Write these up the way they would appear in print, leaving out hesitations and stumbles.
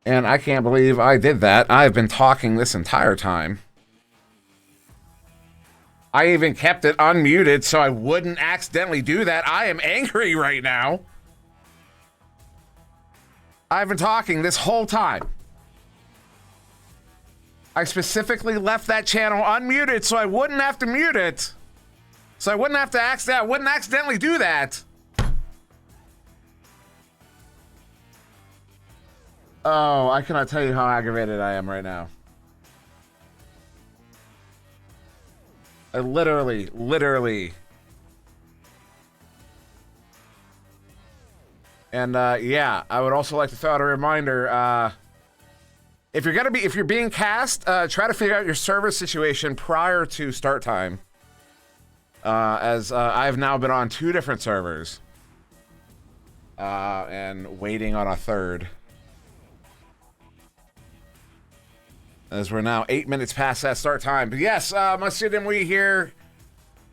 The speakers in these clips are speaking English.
And I can't believe I did that. I've been talking this entire time. I even kept it unmuted so I wouldn't accidentally do that. I am angry right now. I've been talking this whole time. I specifically left that channel unmuted so I wouldn't have to mute it. So I wouldn't have to accidentally do that. Oh, I cannot tell you how aggravated I am right now. I literally. And yeah, I would also like to throw out a reminder. If you're being cast, try to figure out your server situation prior to start time. As I've now been on 2 different servers. And waiting on a third. As we're now 8 minutes past that start time. But yes, my SirDimwi here.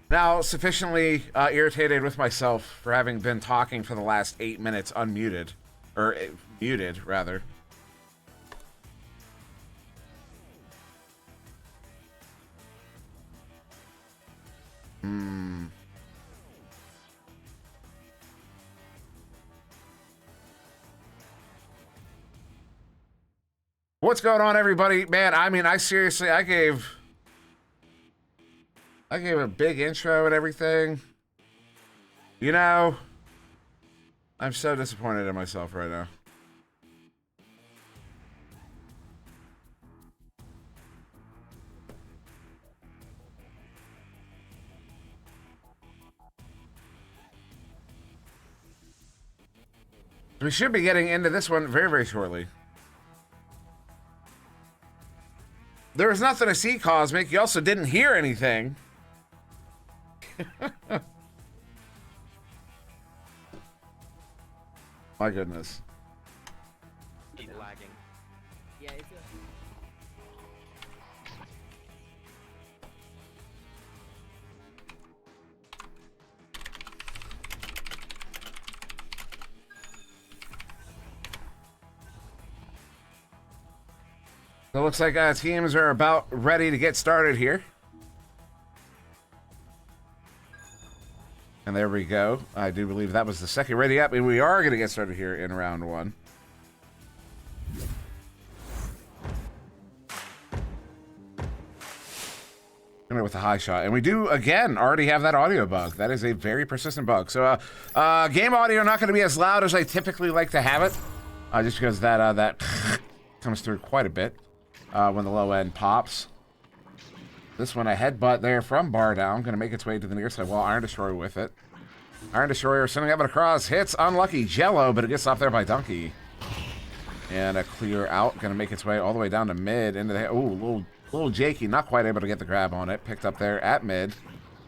Now sufficiently irritated with myself for having been talking for the last 8 minutes unmuted. Or muted, rather. What's going on, everybody? Man, I mean, I gave a big intro and everything. You know, I'm so disappointed in myself right now. We should be getting into this one very, very shortly. There was nothing to see, Cosmic. You also didn't hear anything. My goodness. Keep lagging. Yeah, it's So it looks like teams are about ready to get started here. And there we go. I do believe that was the second ready up, and we are going to get started here in round 1. With the high shot, and we do again already have that audio bug. That is a very persistent bug. So game audio not going to be as loud as I typically like to have it, just because that comes through quite a bit when the low end pops. This one, a headbutt there from bar down, going to make its way to the near side wall. Iron Destroyer with it. Iron Destroyer sending up and across, hits unlucky Jello, but it gets off there by Donkey. And a clear out, going to make its way all the way down to mid into the little Jakey, not quite able to get the grab on it. Picked up there at mid.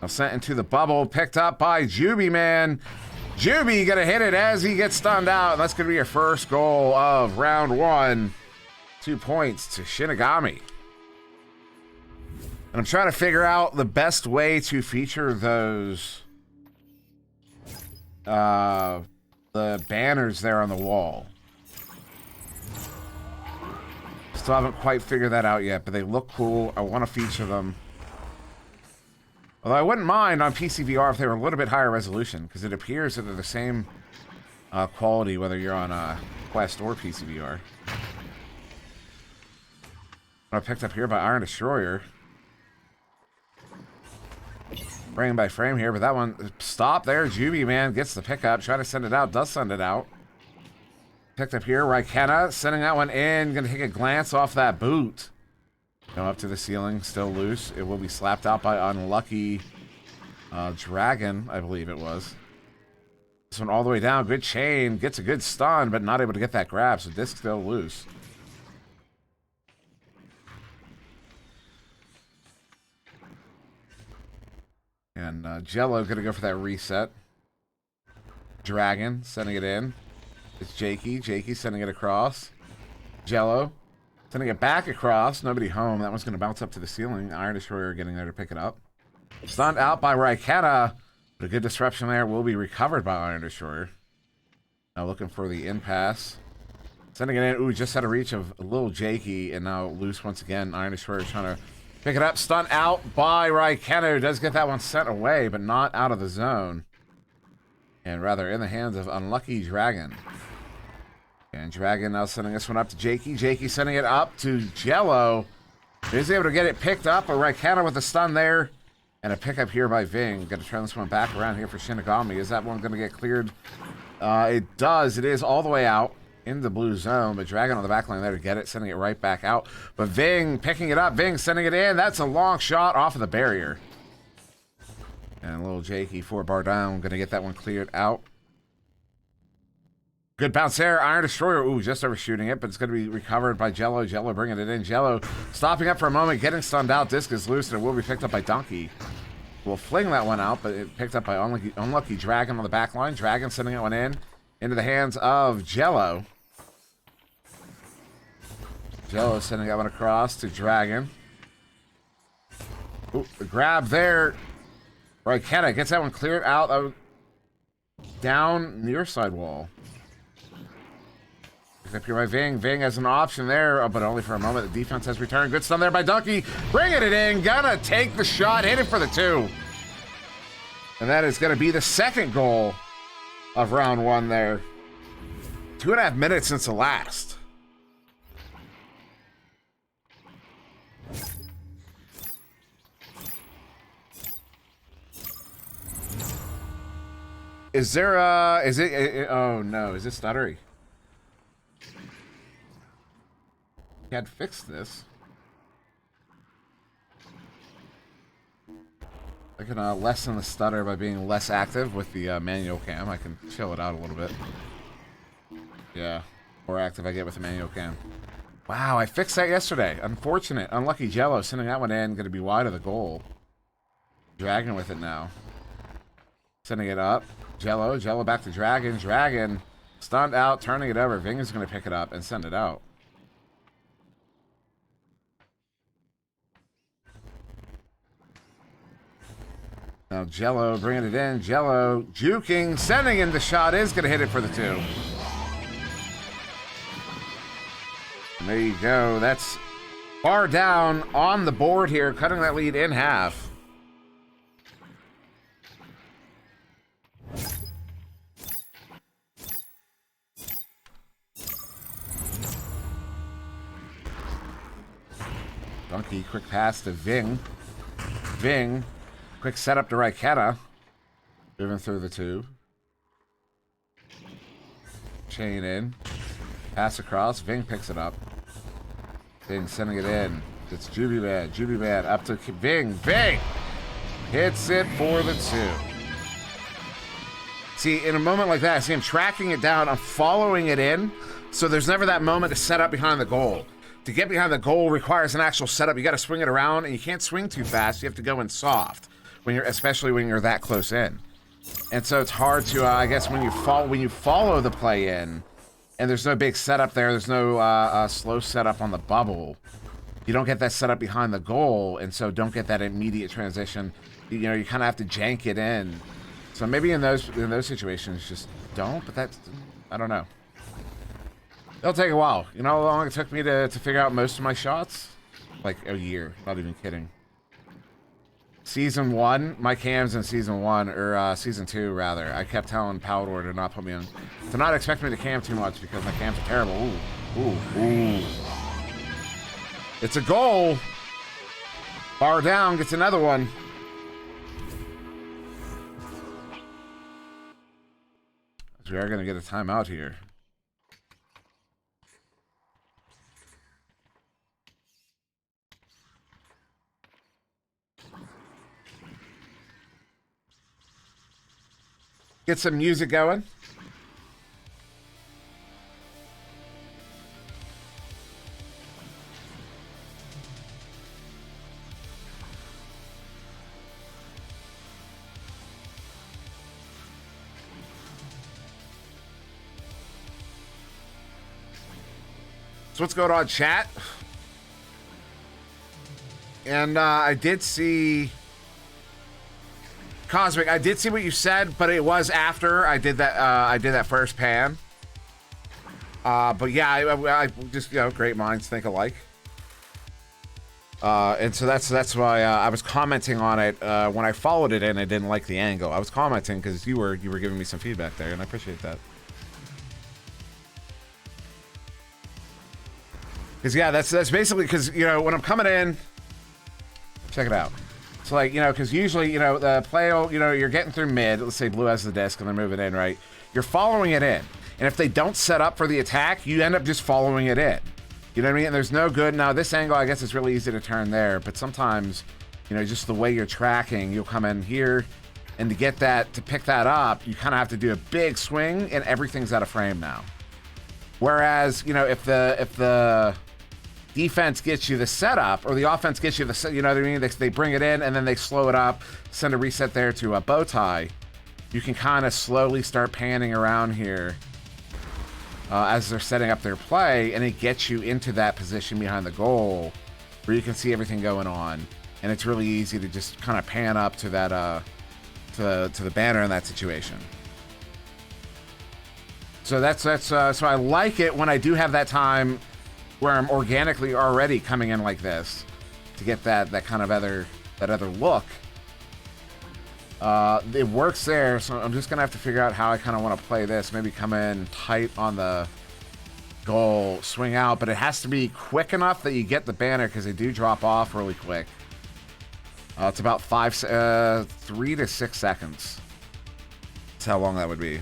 Now sent into the bubble, picked up by Juby, man. Juby gonna hit it as he gets stunned out. And that's gonna be your first goal of round 1. 2 points to Shinigami. And I'm trying to figure out the best way to feature those the banners there on the wall. Still haven't quite figured that out yet, but they look cool. I want to feature them. Although I wouldn't mind on PCVR if they were a little bit higher resolution, because it appears that they're the same quality whether you're on Quest or PCVR. I picked up here by Iron Destroyer. Frame by frame here, but that one, stop there. Juby, man, gets the pickup. Try to send it out, does send it out. Picked up here, Raikena, sending that one in. Gonna take a glance off that boot. Go up to the ceiling, still loose. It will be slapped out by unlucky Dragon, I believe it was. This one all the way down, good chain. Gets a good stun, but not able to get that grab, so disc still loose. And Jello gonna go for that reset. Dragon sending it in. It's Jakey. Jakey sending it across. Jello sending it back across. Nobody home. That one's going to bounce up to the ceiling. Iron Destroyer getting there to pick it up. Stunned out by Raikena. But a good disruption there will be recovered by Iron Destroyer. Now looking for the in pass. Sending it in. Ooh, just had a reach of little Jakey, and now loose once again. Iron Destroyer trying to pick it up. Stun out by Raikkonen. Does get that one sent away, but not out of the zone. And rather in the hands of Unlucky Dragon. And Dragon now sending this one up to Jakey. Jakey sending it up to Jello. He's able to get it picked up. A Raikkonen with a stun there. And a pickup here by Ving. Got to turn this one back around here for Shinigami. Is that one going to get cleared? It does. It is all the way out in the blue zone. But Dragon on the back line there to get it. Sending it right back out. But Ving picking it up. Ving sending it in. That's a long shot off of the barrier. And little Jakey 4-bar down. Going to get that one cleared out. Good bounce there. Iron Destroyer. Ooh, just overshooting it, but it's going to be recovered by Jello. Jello bringing it in. Jello stopping up for a moment, getting stunned out. Disc is loose, and it will be picked up by Donkey. We'll fling that one out, but it picked up by Unlucky Dragon on the back line. Dragon sending that one in into the hands of Jello. Jello sending that one across to Dragon. Ooh, the grab there. Raikkonen gets that one cleared out down near side wall. Up here by Ving. Ving has an option there, but only for a moment. The defense has returned. Good stun there by Donkey. Bringing it in. Gonna take the shot. Hit it for the 2. And that is going to be the second goal of round 1 there. 2.5 minutes since the last. Is there oh no, is it stuttery? He had fixed this. I can lessen the stutter by being less active with the manual cam. I can chill it out a little bit. Yeah, more active I get with the manual cam. Wow, I fixed that yesterday. Unfortunate. Unlucky Jello sending that one in. Going to be wide of the goal. Dragon with it now. Sending it up. Jello. Jello back to Dragon. Dragon stunned out. Turning it over. Ving is going to pick it up and send it out. Now Jello bringing it in. Jello juking, sending in the shot. Is going to hit it for the 2. And there you go. That's far down on the board here, cutting that lead in half. Donkey, quick pass to Ving. Ving. Quick setup to Raikkonen. Moving through the 2. Chain in. Pass across. Ving picks it up. Ving sending it in. It's Juby Bad. Juby Bad up to Ving. Ving! Hits it for the 2. See, in a moment like that, I see him tracking it down. I'm following it in. So there's never that moment to set up behind the goal. To get behind the goal requires an actual setup. You got to swing it around, and you can't swing too fast. You have to go in soft. Especially when you're that close in, and so it's hard to, I guess, when you follow the play in, and there's no big setup there. There's no slow setup on the bubble. You don't get that setup behind the goal, and so don't get that immediate transition. You kind of have to jank it in. So maybe in those situations, just don't. But that's, I don't know. It'll take a while. You know how long it took me to figure out most of my shots? Like a year. Not even kidding. Season 1, my cams in Season 1, or Season 2, rather. I kept telling Powdor to not put me on, to not expect me to cam too much because my cams are terrible. Ooh, ooh, ooh. It's a goal. Bar down, gets another one. So we are going to get a timeout here. Get some music going. So what's going on, chat? And I did see... Cosmic, I did see what you said, but it was after I did that first pan. But yeah, I just, you know, great minds think alike. And so that's why I was commenting on it when I followed it and I didn't like the angle. I was commenting because you were giving me some feedback there, and I appreciate that. Because yeah, that's basically because, you know, when I'm coming in, check it out. It's like, you know, because usually, you know, the play, you know, you're getting through mid. Let's say blue has the disc and they're moving in, right? You're following it in. And if they don't set up for the attack, you end up just following it in. You know what I mean? And there's no good. Now, this angle, I guess it's really easy to turn there. But sometimes, you know, just the way you're tracking, you'll come in here. And to get that, to pick that up, you kind of have to do a big swing. And everything's out of frame now. Whereas, you know, if the defense gets you the setup, or the offense gets you the, you know what I mean? They bring it in, and then they slow it up, send a reset there to a bow tie. You can kind of slowly start panning around here as they're setting up their play, and it gets you into that position behind the goal where you can see everything going on. And it's really easy to just kind of pan up to that, to the banner in that situation. So so I like it when I do have that time where I'm organically already coming in like this to get that kind of other look. It works there, so I'm just gonna have to figure out how I kind of want to play this. Maybe come in tight on the goal, swing out, but it has to be quick enough that you get the banner because they do drop off really quick. It's about 3 to 6 seconds. That's how long that would be.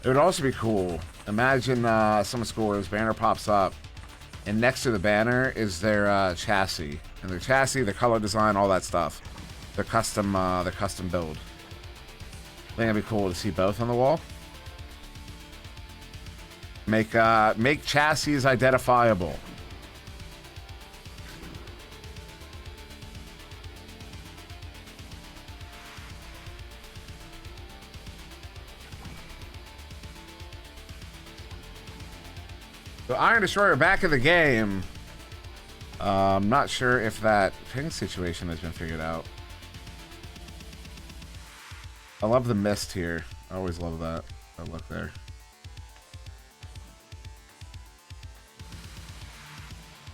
It would also be cool. Imagine someone scores, banner pops up, and next to the banner is their chassis. And their chassis, their color design, all that stuff. Their custom build. I think it'd be cool to see both on the wall. Make chassis identifiable. So Iron Destroyer back in the game. I'm not sure if that ping situation has been figured out. I love the mist here. I always love that look there.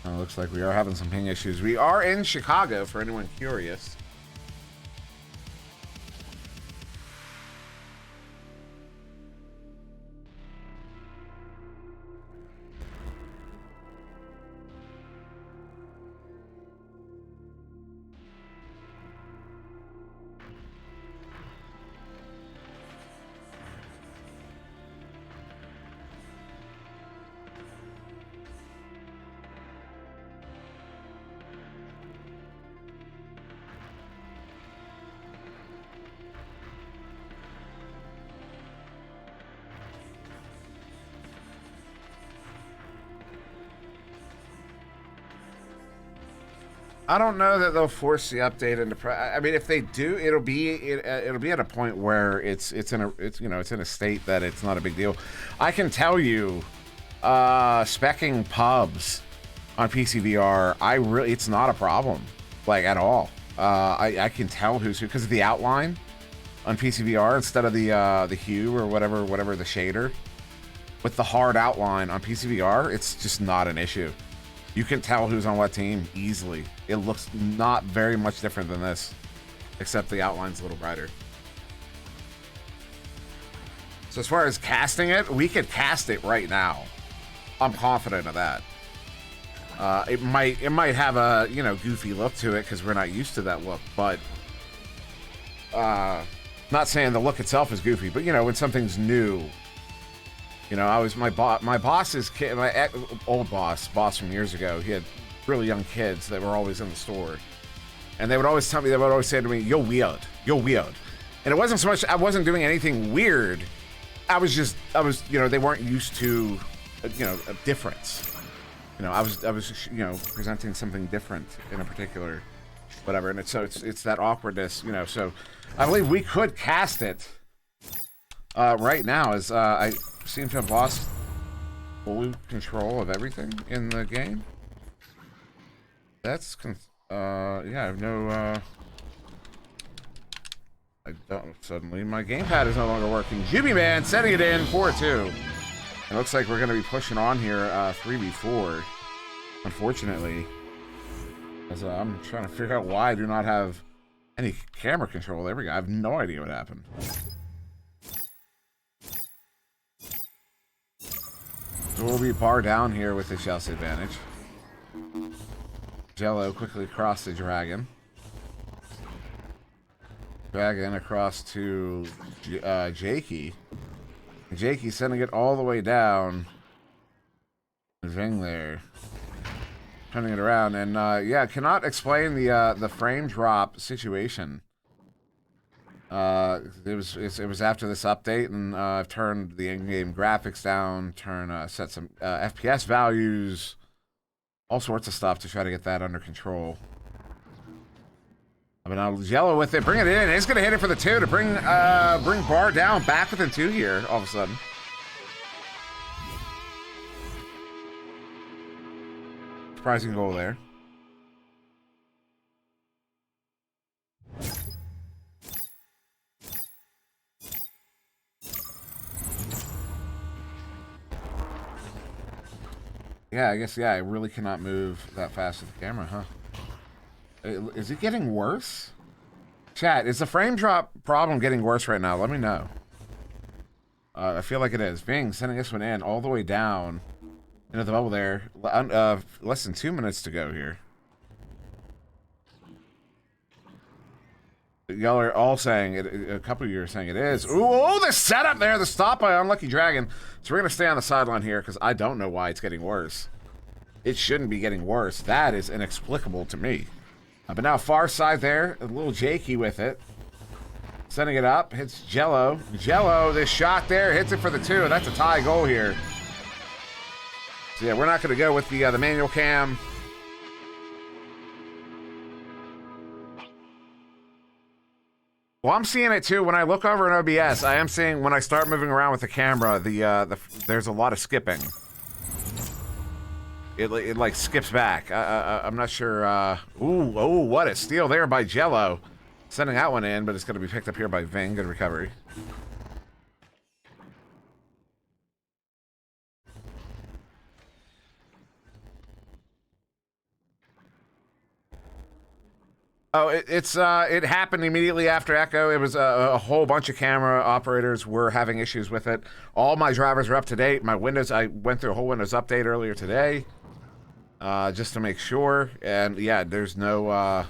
Looks like we are having some ping issues. We are in Chicago, for anyone curious. I don't know that they'll force the update into. I mean, if they do, it'll be at a point where it's in a state that it's not a big deal. I can tell you, speccing pubs on PCVR, it's not a problem, like at all. I can tell who's who because of the outline on PCVR instead of the hue or whatever the shader. With the hard outline on PCVR, it's just not an issue. You can tell who's on what team easily. It looks not very much different than this, except the outline's a little brighter. So as far as casting it, we could cast it right now. I'm confident of that. It might have a goofy look to it because we're not used to that look, but not saying the look itself is goofy, but when something's new. I was my boss's kid, my old boss from years ago. He had really young kids that were always in the store, and they would always say to me, "You're weird, you're weird." And it wasn't so much I wasn't doing anything weird. I was they weren't used to a difference. I was presenting something different in a particular whatever, and it's that awkwardness. So I believe we could cast it right now as I seem to have lost full control of everything in the game. That's yeah, I have no I don't suddenly my gamepad is no longer working. Jimmy Man setting it in 4-2. It looks like we're gonna be pushing on here 3v4, unfortunately. As I'm trying to figure out why I do not have any camera control. There we go. I have no idea what happened. So we'll be bar down here with the Chelsea advantage. Jello quickly across the dragon. Dragon across to Jakey. Jakey sending it all the way down. Zing there. Turning it around. And yeah, cannot explain the frame drop situation. It was after this update, and I've turned the in-game graphics down, set some FPS values, all sorts of stuff to try to get that under control. I mean, now Jello with it, bring it in. He's gonna hit it for the 2 to bring bar down back within 2 here. All of a sudden, surprising goal there. Yeah, I guess, yeah, I really cannot move that fast with the camera, huh? Is it getting worse? Chat, is the frame drop problem getting worse right now? Let me know. I feel like it is. Bing, sending this one in all the way down into the bubble there. Less than 2 minutes to go here. Y'all are all saying it. A couple of you are saying it is. Ooh, the setup there. The stop by Unlucky Dragon. So we're going to stay on the sideline here because I don't know why it's getting worse. It shouldn't be getting worse. That is inexplicable to me. But now far side there. A little Jakey with it. Sending it up. Hits Jello. Jello, this shot there. Hits it for the 2. That's a tie goal here. So yeah, we're not going to go with the manual cam. Well, I'm seeing it too. When I look over in OBS, I am seeing when I start moving around with the camera, there's a lot of skipping. It like skips back. I'm not sure. Ooh, what a steal there by Jello, sending that one in, but it's going to be picked up here by Ving. Good recovery. Oh, it happened immediately after Echo. It was a whole bunch of camera operators were having issues with it. All my drivers are up to date. My Windows, I went through a whole Windows update earlier today, just to make sure. And yeah, there's no.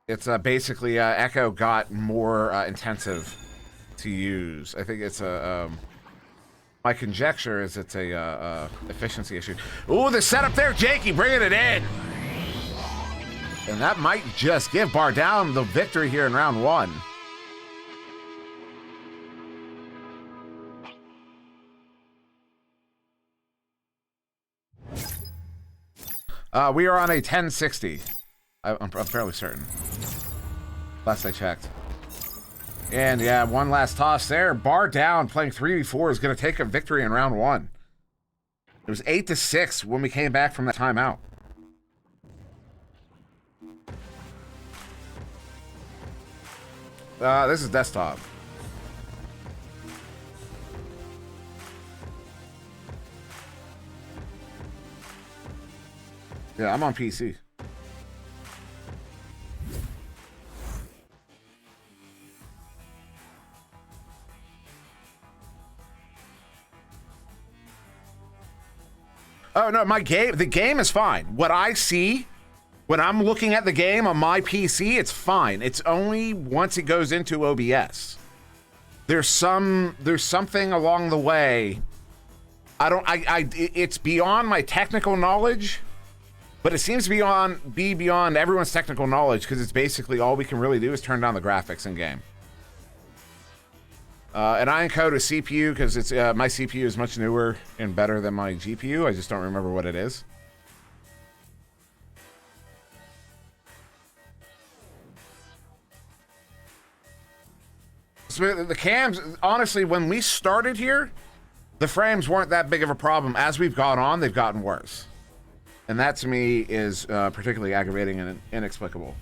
It's basically Echo got more intensive to use. I think it's a. My conjecture is it's a efficiency issue. Ooh, the setup there, Jakey, bringing it in. And that might just give Bar Down the victory here in round 1. We are on a 1060. I'm fairly certain. Last I checked. And yeah, one last toss there. Bar Down playing 3v4 is going to take a victory in round 1. It was 8-6 when we came back from that timeout. This is desktop. Yeah, I'm on PC. Oh no, the game is fine. What I see when I'm looking at the game on my PC, it's fine. It's only once it goes into OBS. There's something along the way. It's beyond my technical knowledge, but it seems to be beyond everyone's technical knowledge because it's basically all we can really do is turn down the graphics in game. And I encode a CPU because it's my CPU is much newer and better than my GPU. I just don't remember what it is. So the cams, honestly, when we started here, The frames weren't that big of a problem. As we've gone on, they've gotten worse. And that, to me, is particularly aggravating and inexplicable.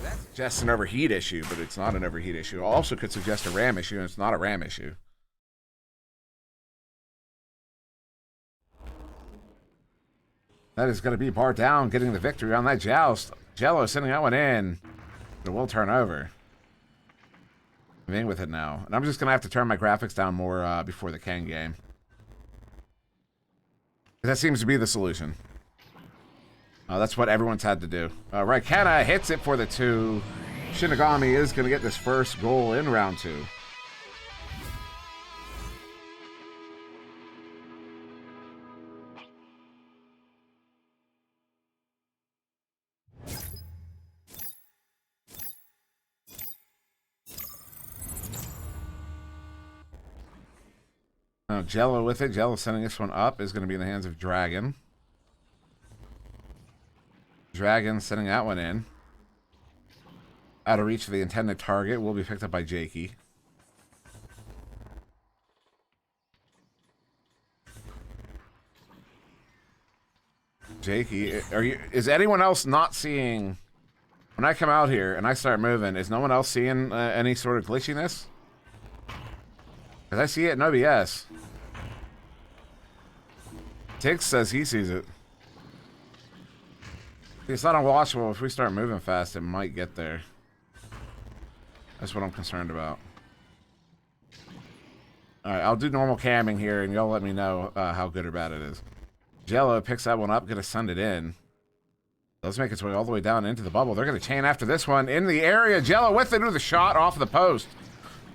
That suggests an overheat issue, but it's not an overheat issue. It also could suggest a RAM issue, and it's not a RAM issue. That is going to be Bar Down getting the victory on that joust. Jello sending that one in. It will turn over. I'm in with it now. And I'm just going to have to turn my graphics down more before the Kang game. That seems to be the solution. That's what everyone's had to do. Raikkonen hits it for the 2. Shinigami is going to get this first goal in round 2. Jello with it. Jello sending this one up is going to be in the hands of Dragon. Dragon sending that one in. Out of reach of the intended target. Will be picked up by Jakey. Jakey, is anyone else not seeing... When I come out here and I start moving, is no one else seeing any sort of glitchiness? Because I see it in OBS. Tiggs says he sees it. It's not unwatchable. If we start moving fast, it might get there. That's what I'm concerned about. Alright, I'll do normal camming here, and y'all let me know how good or bad it is. Jello picks that one up, gonna send it in. Let's make its way all the way down into the bubble. They're gonna chain after this one in the area. Jello with it. Ooh, the shot off the post.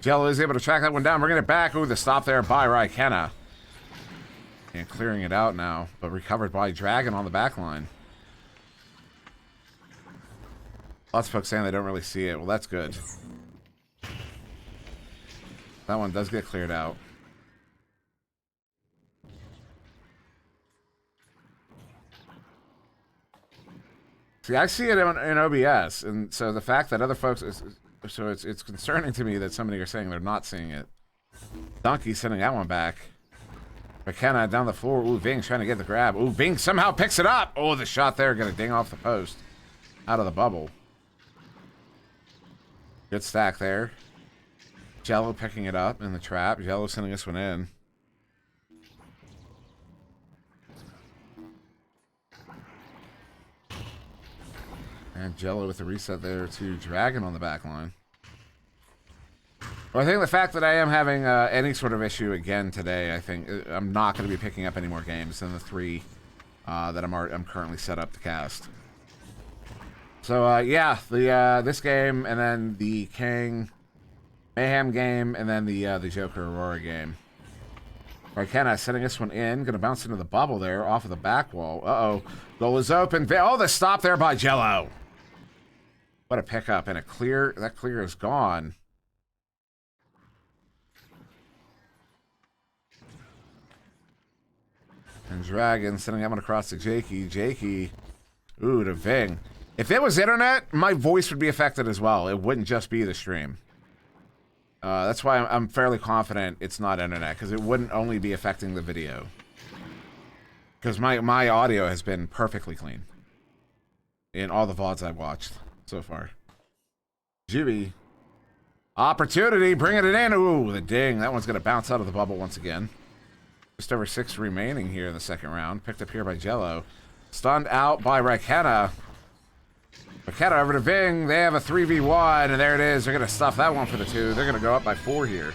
Jello is able to track that one down, bringing it back. Ooh, the stop there by Raikkonen. And clearing it out now, but recovered by Dragon on the back line. Lots of folks saying they don't really see it. Well, that's good. That one does get cleared out. See, I see it in OBS, and so the fact that other folks... So it's concerning to me that somebody are saying they're not seeing it. Donkey sending that one back. McKenna down the floor. Ooh, Ving trying to get the grab. Ooh, Ving somehow picks it up. Oh, the shot there gonna ding off the post. Out of the bubble. Good stack there. Jello picking it up in the trap. Jello sending this one in. And Jello with the reset there to Dragon on the back line. Well, I think the fact that I am having any sort of issue again today, I think I'm not going to be picking up any more games than the 3 that I'm currently set up to cast. So yeah, this game, and then the Kang Mayhem game, and then the Joker Aurora game. Raikkonen setting this one in, going to bounce into the bubble there off of the back wall. Uh-oh, goal is open. Oh, the stop there by Jello. What a pickup, and a clear. That clear is gone. And Dragon sending that one across to Jakey. Jakey, ooh, to Ving. If it was internet, my voice would be affected as well. It wouldn't just be the stream. That's why I'm fairly confident it's not internet, because it wouldn't only be affecting the video. Because my audio has been perfectly clean in all the VODs I've watched so far. Jimmy. Opportunity, bringing it in. Ooh, the ding. That one's going to bounce out of the bubble once again. Just over 6 remaining here in the second round. Picked up here by Jello. Stunned out by Raikkonen. Raikkonen over to Ving. They have a 3v1, and there it is. They're going to stuff that one for the 2. They're going to go up by 4 here.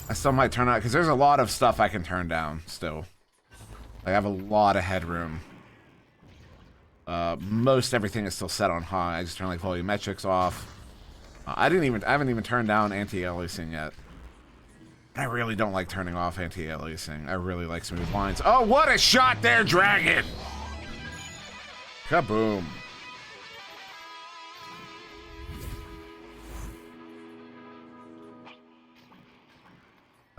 I still might turn out, because there's a lot of stuff I can turn down still. I have a lot of headroom. Most everything is still set on high. I just turn like volumetrics off. I haven't even turned down anti-aliasing yet. I really don't like turning off anti-aliasing. I really like smooth lines. Oh, what a shot there, Dragon! Kaboom.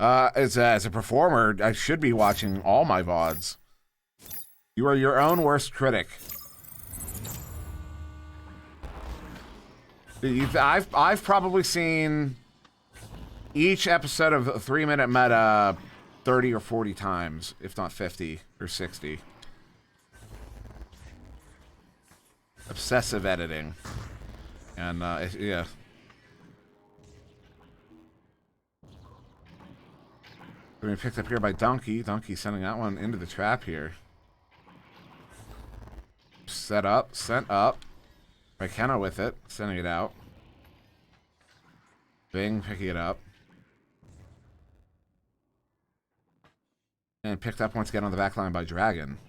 As a performer, I should be watching all my VODs. You are your own worst critic. I've probably seen each episode of 3-Minute Meta 30 or 40 times, if not 50 or 60. Obsessive editing. And, yeah. We're picked up here by Donkey. Donkey sending that one into the trap here. Set up, sent up. McKenna with it, sending it out. Bing picking it up. And picked up once again on the back line by Dragon.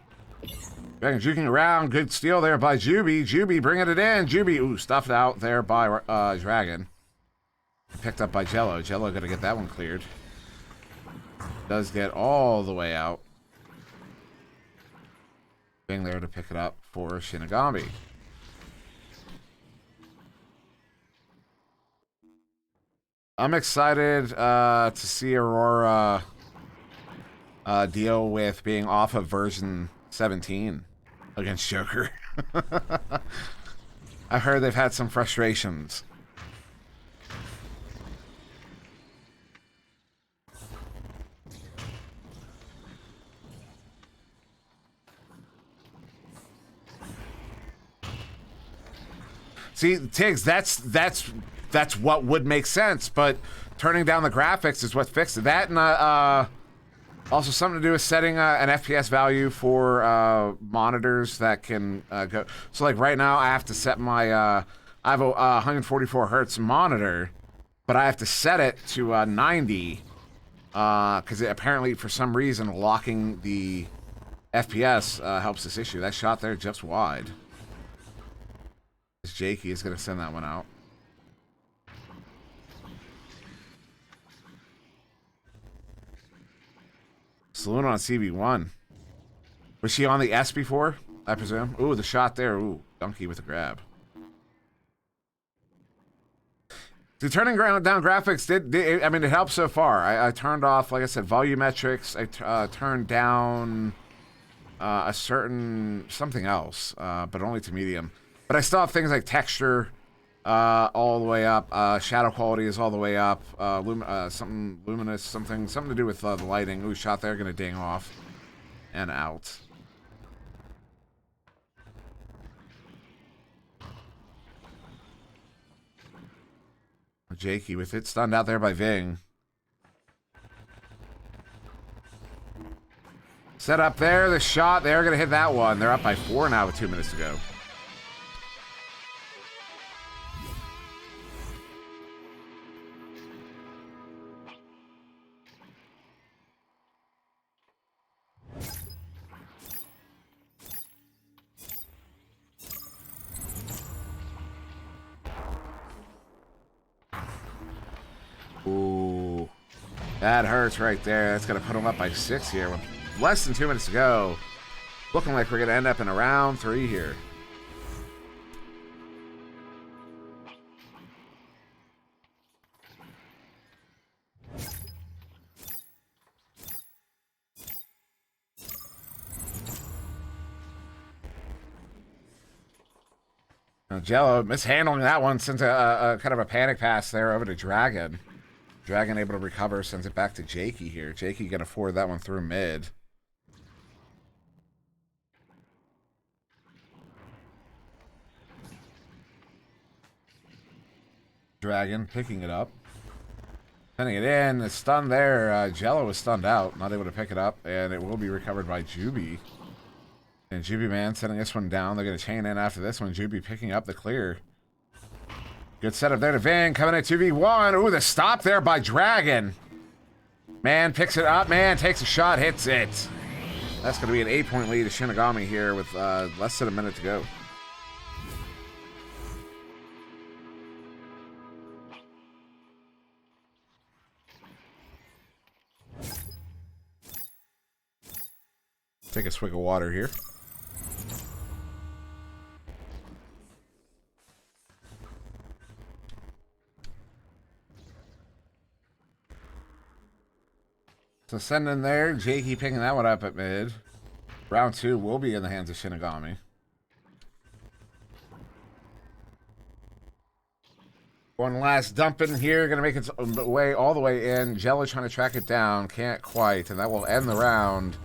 Dragon juking around. Good steal there by Juby. Juby bringing it in. Juby, ooh, stuffed out there by Dragon. Picked up by Jello. Jello gonna get that one cleared. Does get all the way out. Bing there to pick it up for Shinigami. I'm excited to see Aurora deal with being off of version 17 against Joker. I heard they've had some frustrations. See, Tiggs, that's what would make sense, but turning down the graphics is what fixed it. That and also something to do with setting an FPS value for monitors that can go. So like right now, I have to set my I have a 144 hertz monitor, but I have to set it to 90 because apparently for some reason locking the FPS helps this issue. That shot there just wide. Jakey is going to send that one out. Saloon on CV1. Was she on the S before, I presume? Ooh, the shot there. Ooh, Donkey with a grab. The turning down graphics I mean, it helped so far. I turned off, like I said, volumetrics. I turned down a certain something else, but only to medium. But I still have things like texture all the way up. Shadow quality is all the way up. Something luminous, something to do with the lighting. Ooh, shot there, gonna ding off and out. Jakey with it, stunned out there by Ving. Set up there, the shot. They're gonna hit that one. They're up by 4 now with 2 minutes to go. Ooh, that hurts right there. That's going to put them up by 6 here with less than 2 minutes to go. Looking like we're going to end up in a round 3 here. Now, Jello mishandling that one, sends a kind of a panic pass there over to Dragon. Dragon able to recover, sends it back to Jakey here. Jakey gonna forward that one through mid. Dragon picking it up. Sending it in, the stun there. Jello was stunned out, not able to pick it up, and it will be recovered by Juby. And Juby Man sending this one down. They're gonna chain in after this one. Juby picking up the clear. Good setup there to Ving, coming at 2v1. Ooh, the stop there by Dragon. Man picks it up, man takes a shot, hits it. That's going to be an 8-point lead to Shinigami here with less than a minute to go. Take a swig of water here. So send in there. Jakey picking that one up at mid. Round 2 will be in the hands of Shinigami. One last dump in here. Going to make its way all the way in. Jello trying to track it down. Can't quite. And that will end the round.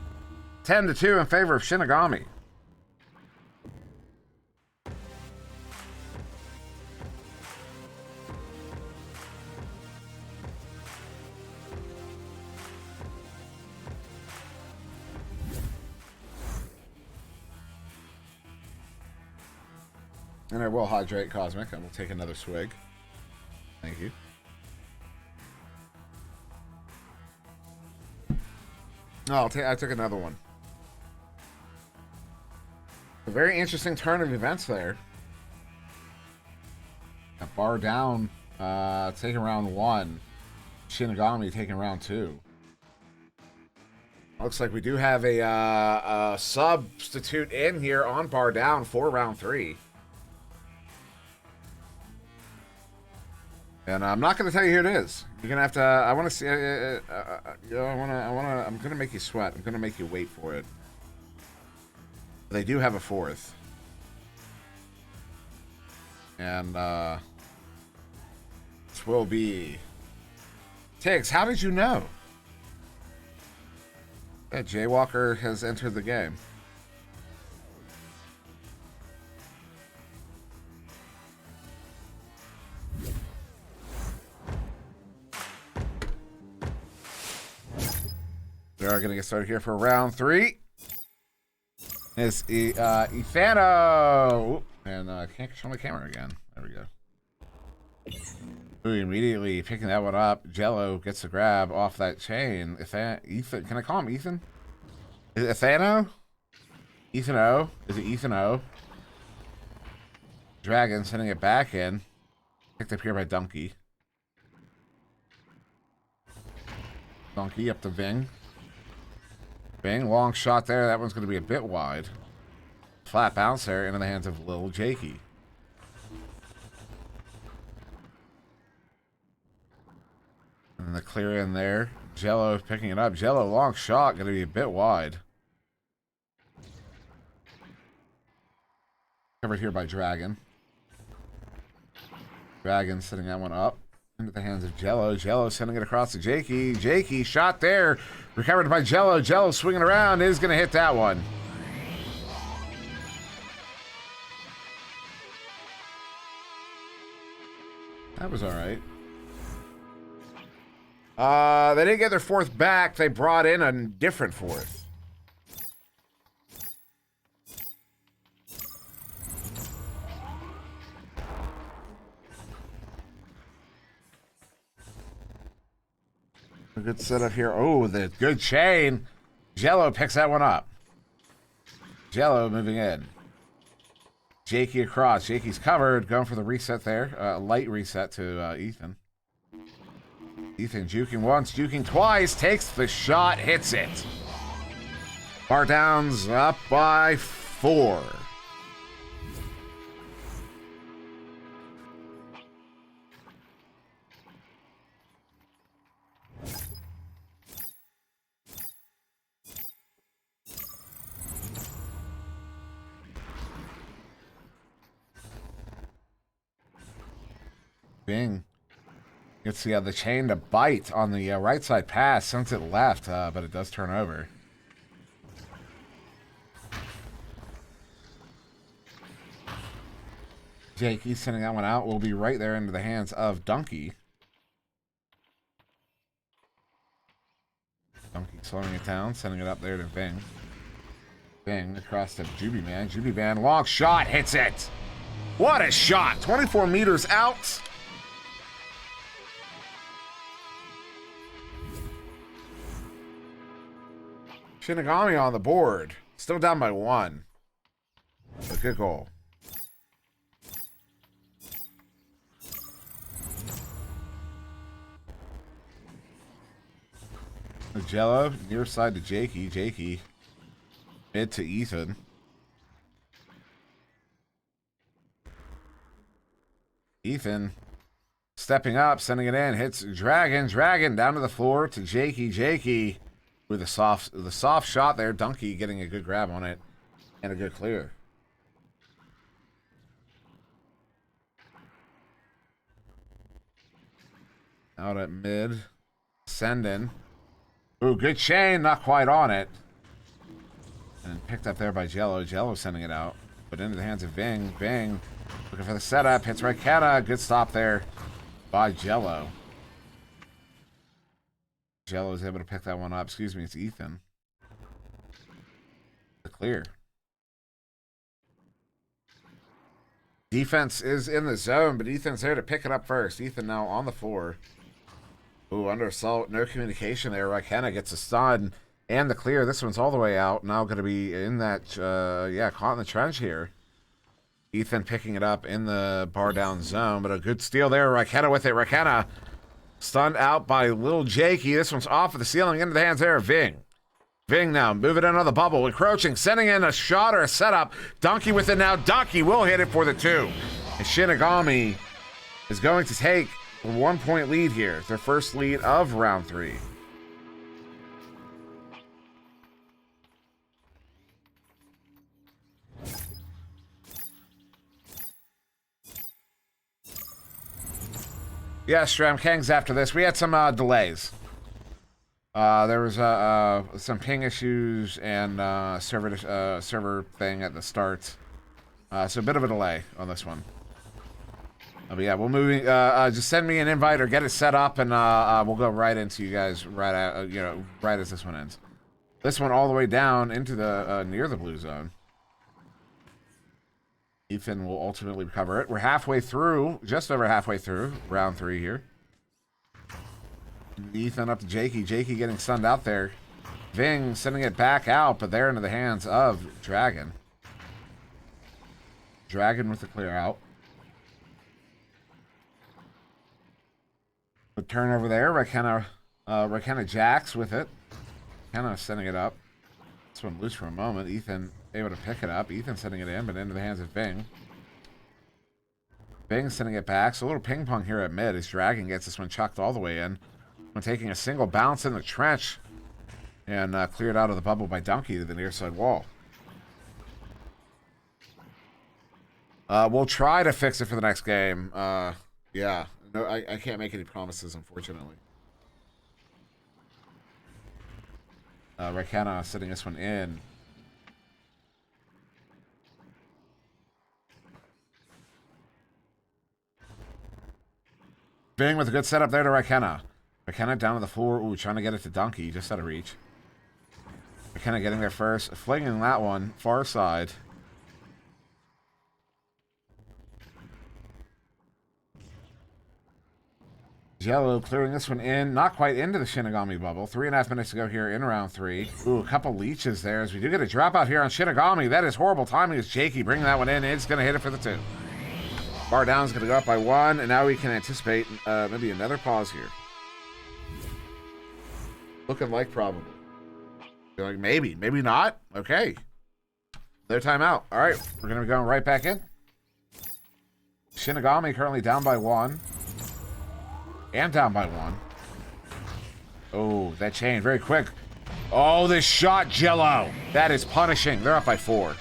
10-2 in favor of Shinigami. And I will hydrate Cosmic, and we'll take another swig. Thank you. No, I took another one. A very interesting turn of events there. A bar down, taking round 1. Shinigami taking round 2. Looks like we do have a substitute in here on bar down for round 3. And I'm not going to tell you who it is. You're going to have to, I want to see, you know, I'm going to make you sweat. I'm going to make you wait for it. They do have a 4th. And, this will be... Tiggs, how did you know? Yeah, Jaywalker has entered the game. We are going to get started here for round 3. It's Ethano. And I can't control my camera again. There we go. Ooh, immediately picking that one up. Jello gets the grab off that chain. Ethan, can I call him Ethan? Is it Ethano? Ethano? Is it Ethano? Dragon sending it back in. Picked up here by Donkey. Donkey up to Ving. Bang, long shot there. That one's going to be a bit wide. Flat bounce there into the hands of Lil Jakey. And the clear in there. Jello picking it up. Jello, long shot. Going to be a bit wide. Covered here by Dragon. Dragon setting that one up. Into the hands of Jello. Jello sending it across to Jakey. Jakey shot there. Recovered by Jello. Jello swinging around. Is going to hit that one. That was all right. They didn't get their 4th back. They brought in a different 4th. A good setup here. Oh, the good chain. Jello picks that one up. Jello moving in. Jakey across. Jakey's covered. Going for the reset there. Light reset to Ethan. Ethan juking once, juking twice. Takes the shot. Hits it. Bar Down's up by 4. Bing. You can see the chain to bite on the right side pass since it left, but it does turn over. Jakey sending that one out. Will be right there into the hands of Donkey. Donkey slowing it down, sending it up there to Bing. Bing across to Juby Man. Juby Man, long shot, hits it. What a shot! 24 meters out. Shinigami on the board. Still down by 1. A good goal. Jello, near side to Jakey. Jakey. Mid to Ethan. Ethan. Stepping up, sending it in. Hits Dragon. Dragon down to the floor to Jakey. Jakey. With the soft shot there, Donkey getting a good grab on it and a good clear. Out at mid, sending. Ooh, good chain, not quite on it. And picked up there by Jello. Jello sending it out, but into the hands of Ving. Ving looking for the setup, hits Raikana. Good stop there by Jello. Jello is able to pick that one up. Excuse me, it's Ethan. The clear. Defense is in the zone, but Ethan's there to pick it up first. Ethan now on the floor. Ooh, under assault. No communication there. Raikana gets a stun and the clear. This one's all the way out. Now going to be in that, yeah, caught in the trench here. Ethan picking it up in the bar down zone, but a good steal there. Raikana with it. Raikana stunned out by Lil Jakey. This one's off of the ceiling into the hands there of Ving. Ving now moving in on the bubble, encroaching, sending in a shot or a setup. Donkey with it now. Donkey will hit it for the 2. And Shinigami is going to take a 1-point lead here. Their first lead of round 3. Yeah, Stram Kang's after this. We had some delays. There was some ping issues and server thing at the start. So a bit of a delay on this one. But yeah, we'll move. Just send me an invite or get it set up, and we'll go right into you guys right as this one ends. This one all the way down into the near the blue zone. Ethan will ultimately recover it. We're halfway through, just over halfway through round 3 here. Ethan up to Jakey. Jakey getting stunned out there. Ving sending it back out, but they're into the hands of Dragon. Dragon with the clear out. The turn over there. Raikana Jax with it. Kind of sending it up. This one loose for a moment. Ethan able to pick it up. Ethan sending it in, but into the hands of Ving. Ving sending it back. So a little ping pong here at mid as Dragon gets this one chucked all the way in. When taking a single bounce in the trench and cleared out of the bubble by Donkey to the near side wall. We'll try to fix it for the next game. Yeah, no, I can't make any promises, unfortunately. Raikana sitting this one in. Ving with a good setup there to Raikana. Raikana down to the floor. Ooh, trying to get it to Donkey. Just out of reach. Raikana getting there first. Flinging that one. Far side. Jello clearing this one in. Not quite into the Shinigami bubble. 3.5 minutes to go here in round 3. Ooh, a couple leeches there as we do get a dropout here on Shinigami. That is horrible timing as Jakey bringing that one in. It's going to hit it for the 2. Bar down is going to go up by 1. And now we can anticipate maybe another pause here. Looking like probably. You're like, maybe not. Okay. Their timeout. All right, we're going to be going right back in. Shinigami currently down by 1. And down by 1. Oh, that chain very quick. Oh, this shot, Jello. That is punishing. They're up by 4.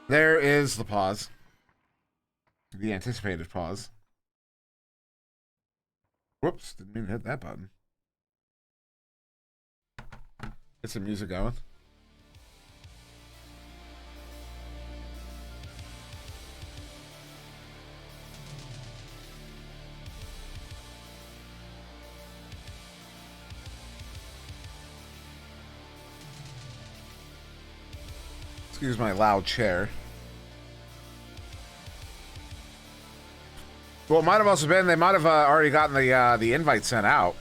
There is the pause. The anticipated pause. Whoops, didn't mean to hit that button. Get some music going. Excuse my loud chair. Well, it might have also been they might have already gotten the invite sent out,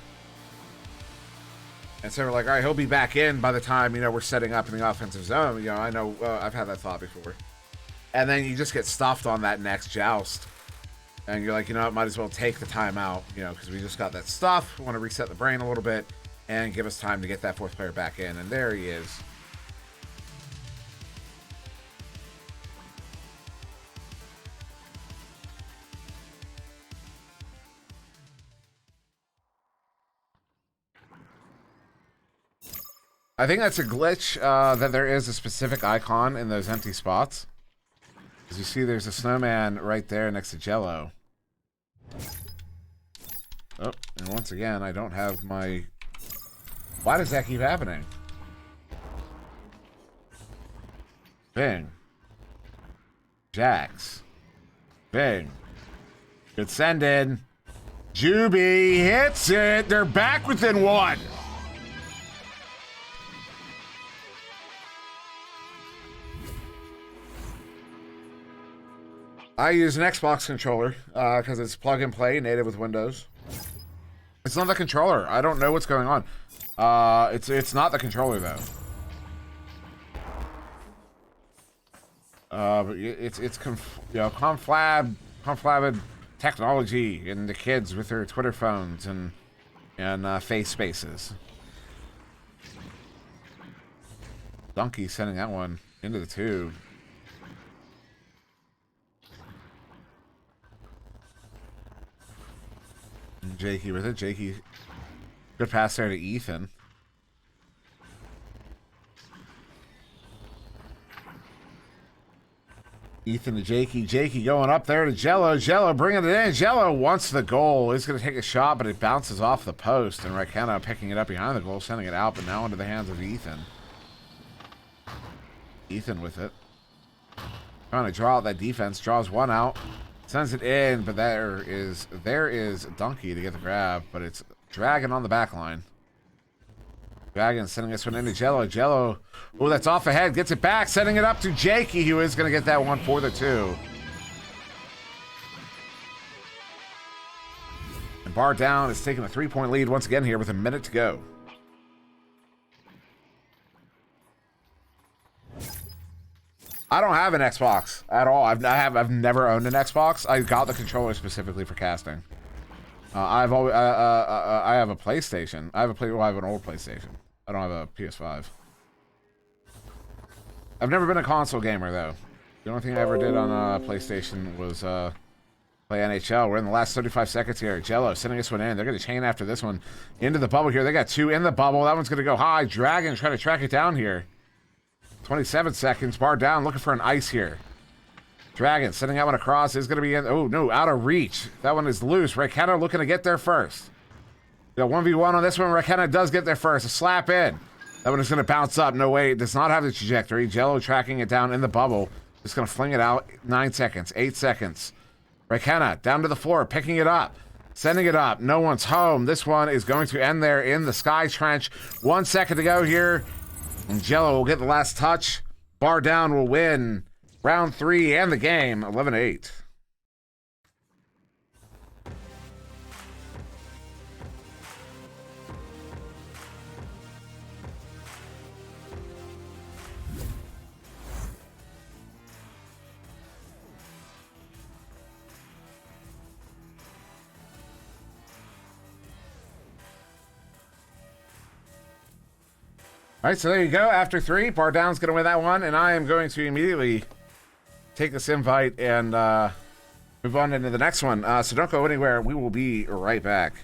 and so we're like, all right, he'll be back in by the time we're setting up in the offensive zone. I know I've had that thought before, and then you just get stuffed on that next joust, and you're like, it might as well take the time out, because we just got that stuff. We want to reset the brain a little bit and give us time to get that 4th player back in, and there he is. I think that's a glitch, that there is a specific icon in those empty spots. As you see, there's a snowman right there next to Jello. Oh, and once again, I don't have my... Why does that keep happening? Bing. Jax. Bing. Good send in. Juby hits it. They're back within one. I use an Xbox controller because it's plug and play, native with Windows. It's not the controller. I don't know what's going on. It's not the controller though. But it's conflabbed technology and the kids with their Twitter phones and face spaces. Donkey sending that one into the tube. And Jakey with it. Jakey, good pass there to Ethan. Ethan to Jakey. Jakey going up there to Jello. Jello bringing it in. Jello wants the goal. He's going to take a shot, but it bounces off the post. And Raikkonen picking it up behind the goal, sending it out, but now into the hands of Ethan. Ethan with it. Trying to draw out that defense. Draws one out. Sends it in, but there is Donkey to get the grab, but it's Dragon on the back line. Dragon sending this one into Jello. Jello, oh, that's off ahead. Gets it back, sending it up to Jakey, who is going to get that one for the 2. And Bar Down is taking a 3-point lead once again here with a minute to go. I don't have an Xbox at all. I've never owned an Xbox. I got the controller specifically for casting. I have a PlayStation. I have an old PlayStation. I don't have a PS5. I've never been a console gamer though. The only thing I ever did on PlayStation was play NHL. We're in the last 35 seconds here. Jello sending this one in. They're going to chain after this one into the bubble here. They got 2 in the bubble. That one's going to go high. Dragon trying to track it down here. 27 seconds. Bar Down looking for an ice here. Dragon sending that one across. Is going to be in. Oh, no. Out of reach. That one is loose. Raikkonen looking to get there first. You know, 1v1 on this one. Raikkonen does get there first. A slap in. That one is going to bounce up. No way. It does not have the trajectory. Jello tracking it down in the bubble. Just going to fling it out. 9 seconds. 8 seconds. Raikkonen down to the floor. Picking it up. Sending it up. No one's home. This one is going to end there in the Sky Trench. 1 second to go here. And Jello will get the last touch. Bar Down will win round 3 and the game 11-8. All right, so there you go. After 3, Bar Down's going to win that one, and I am going to immediately take this invite and move on into the next one. So don't go anywhere. We will be right back.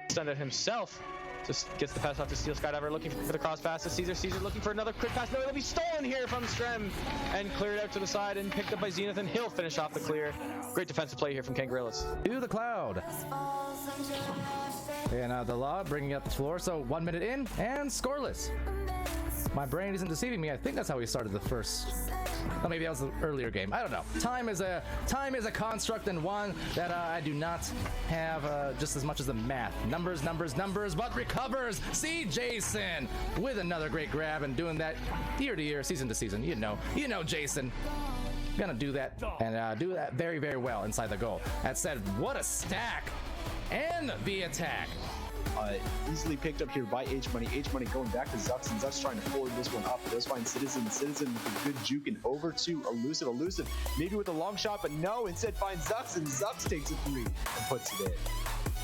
Extended himself. Just gets the pass off to Steel Skydiver, looking for the cross pass to Caesar. Caesar looking for another quick pass. No, it'll be stolen here from Strem and cleared out to the side and picked up by Zenith, and he'll finish off the clear. Great defensive play here from Ken Gorillas. To the cloud. And the law bringing up the floor. So 1 minute in and scoreless. my brain isn't deceiving me, I think that's how we started the first. Oh, maybe that was the earlier game. I don't know. Time is a construct, and one that I do not have just as much as the math. Numbers, but recovers. See Jason with another great grab and doing that year to year, season to season. You know Jason. Gonna do that and do that very, very well inside the goal. That said, what a stack and the attack. Easily picked up here by H-Money. H-Money going back to Zux, and Zux trying to forward this one up. Does find Citizen. Citizen with a good juke and over to Elusive. Elusive maybe with a long shot, but no, instead finds Zux, and Zux takes a 3 and puts it in.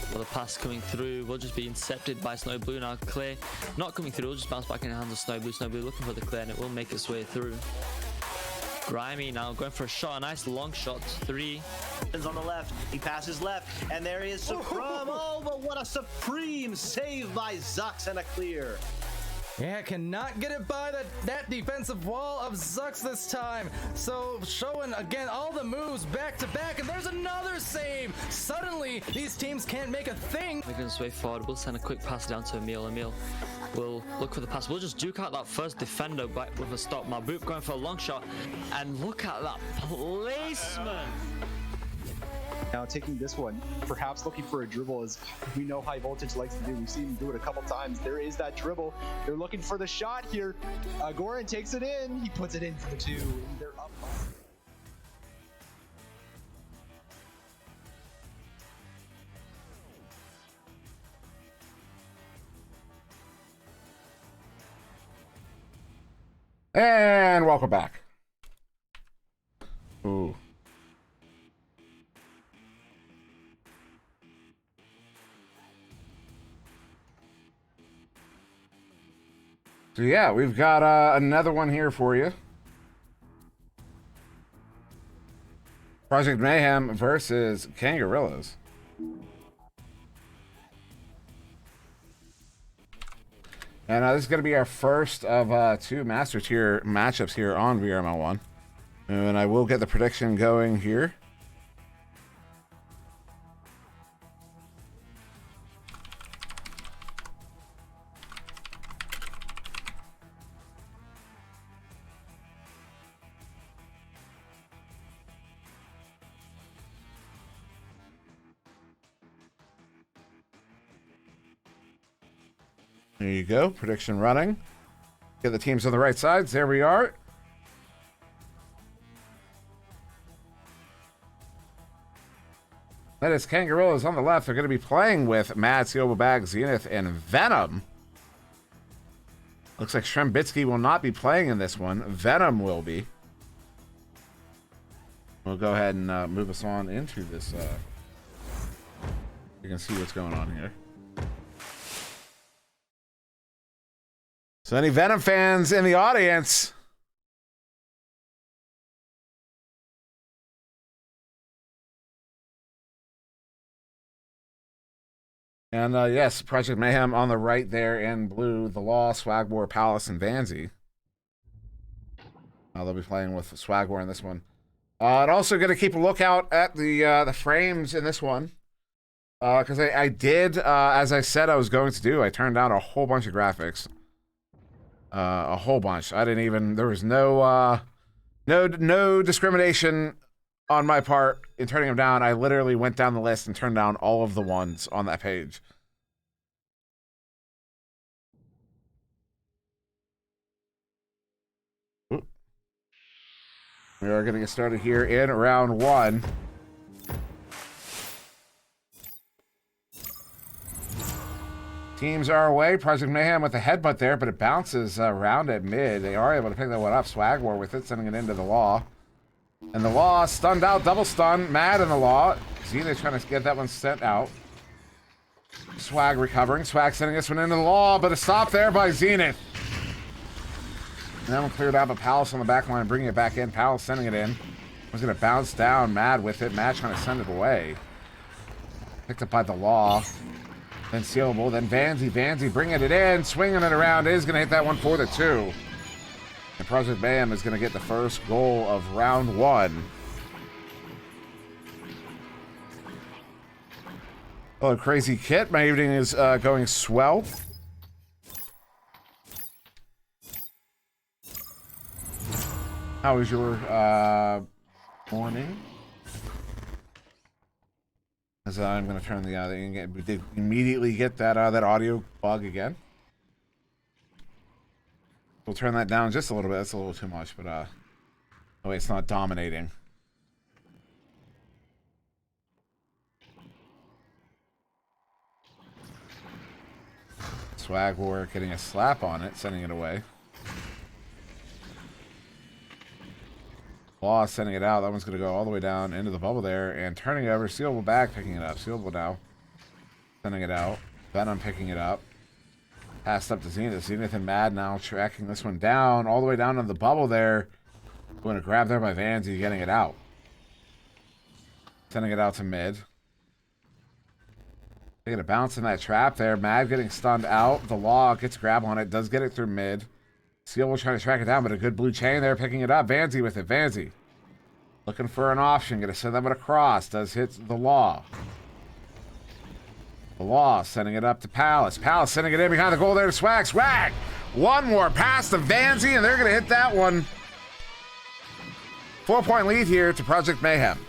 Well, the pass coming through will just be intercepted by Snow Blue. Now Clear not coming through, will just bounce back in the hands of Snow Blue. Snow Blue looking for the clear, and it will make its way through. Grimy now going for a shot, a nice long shot. 3. On the left, he passes left, and there is Supreme. Oh, but what a supreme save by Zux and a clear. Yeah, cannot get it by that defensive wall of Zux this time. So showing again all the moves back to back, and there's another save. Suddenly, these teams can't make a thing. Making his way forward, we'll send a quick pass down to Emil. Emil will look for the pass. We'll just duke out that first defender back with a stop. Maboop going for a long shot, and look at that placement. Now taking this one, perhaps looking for a dribble, as we know High Voltage likes to do. We've seen him do it a couple times. There is that dribble. They're looking for the shot here. Goran takes it in. He puts it in for the 2. And they're up. And welcome back. Ooh. So yeah, we've got another one here for you. Project Mayhem versus Kangarillas. And this is going to be our first of 2 Master Tier matchups here on VRML 1. And I will get the prediction going here. There you go. Prediction running. Get the teams on the right sides. There we are. That is Kangarillas on the left. They're going to be playing with Mad, Seal Bag, Zenith, and Venom. Looks like Shrembitsky will not be playing in this one. Venom will be. We'll go ahead and move us on into this. You can see what's going on here. So any Venom fans in the audience? And yes, Project Mayhem on the right there in blue. The Law, Swagwar, Palace, and Vanzy. They'll be playing with Swagwar in this one. And also going to keep a lookout at the frames in this one. Because I did, as I said I was going to do, I turned down a whole bunch of graphics. A whole bunch. I didn't even, there was no discrimination on my part in turning them down. I literally went down the list and turned down all of the ones on that page. Ooh. We are going to get started here in round 1. Teams are away. Project Mayhem with a headbutt there, but it bounces around at mid. They are able to pick that one up. Swagwar with it, sending it into the Law. And the Law stunned out, double stun. Mad in the Law. Zenith trying to get that one sent out. Swag recovering. Swag sending this one into the Law, but a stop there by Zenith. And that one cleared out, but Palace on the back line bringing it back in. Palace sending it in. Was going to bounce down. Mad with it. Mad trying to send it away. Picked up by the Law. Then Sealable, then Vanzy. Vanzy bringing it in, swinging it around, is going to hit that one for the 2. And Project Mayhem is going to get the first goal of round 1. Oh, crazy kit. My evening is going swell. How was your morning? As I'm going to turn we did immediately get that that audio bug again. We'll turn that down just a little bit. That's a little too much, but oh wait, it's not dominating. Swag War getting a slap on it, sending it away. Law sending it out. That one's going to go all the way down into the bubble there and turning it over. Sealable back, picking it up. Sealable now. Sending it out. Venom picking it up. Passed up to Zenith. Zenith and Mad now tracking this one down. All the way down to the bubble there. Going to grab there by Vanzy, getting it out. Sending it out to mid. Taking a bounce in that trap there. Mad getting stunned out. The Law gets a grab on it. Does get it through mid. Seal will try to track it down, but a good blue chain there, picking it up. Vanzy with it. Vanzy looking for an option. Going to send that one across. Does hit the Law. The Law sending it up to Palace. Palace sending it in behind the goal there to Swag. Swag! One more pass to Vanzy, and they're going to hit that one. 4-point lead here to Project Mayhem.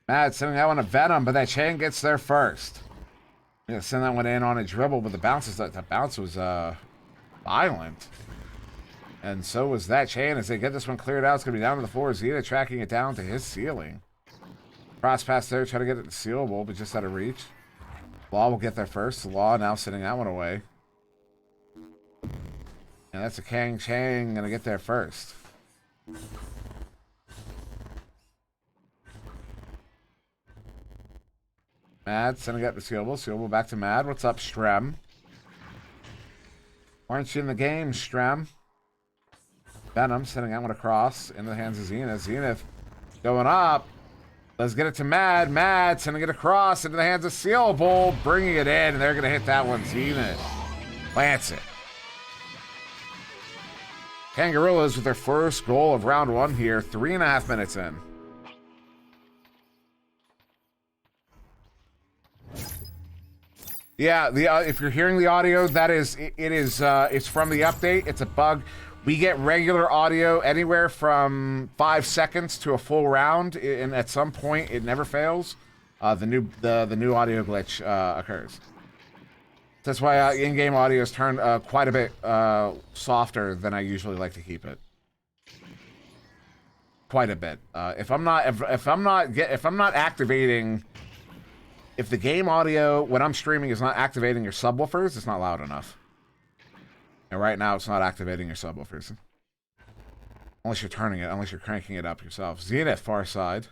Mad sending that one to Venom, but that chain gets there first. Gonna send that one in on a dribble, but the bounce was violent. And so was that chain. As they get this one cleared out, it's gonna be down to the floor. Zeta tracking it down to his ceiling. Cross pass there, try to get it sealable, but just out of reach. Law will get there first. Law now sending that one away. And that's a Kang Chang gonna get there first. Mad sending up to Sealable. Sealable back to Mad. What's up, Strem? Why aren't you in the game, Strem? Venom sending that one across into the hands of Zenith. Zenith going up. Let's get it to Mad. Mad sending it across into the hands of Sealable. Bringing it in, and they're going to hit that one. Zenith plants it. Kangaroos with their first goal of round one here. 3.5 minutes in. Yeah, if you're hearing the audio, that is it's from the update. It's a bug. We get regular audio anywhere from 5 seconds to a full round, and at some point it never fails. The new audio glitch occurs. That's why in-game audio is turned quite a bit softer than I usually like to keep it. Quite a bit. If I'm not activating. If the game audio, when I'm streaming, is not activating your subwoofers, it's not loud enough. And right now, it's not activating your subwoofers. Unless you're turning it, unless you're cranking it up yourself. Zenith, far side.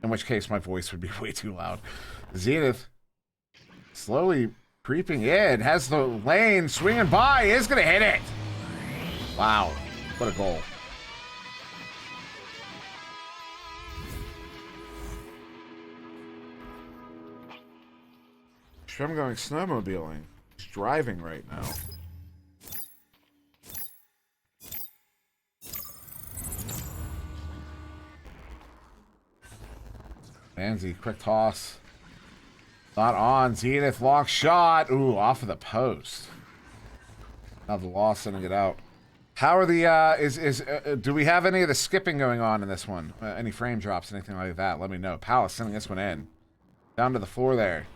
In which case, my voice would be way too loud. Zenith, slowly creeping in, has the lane, swinging by, is going to hit it. Wow, what a goal. I'm going snowmobiling. He's driving right now. Vanzy, quick toss. Not on. Zenith, long shot. Ooh, off of the post. Now the Law sending it out. How are the, do we have any of the skipping going on in this one? Any frame drops, anything like that? Let me know. Palace sending this one in. Down to the floor there.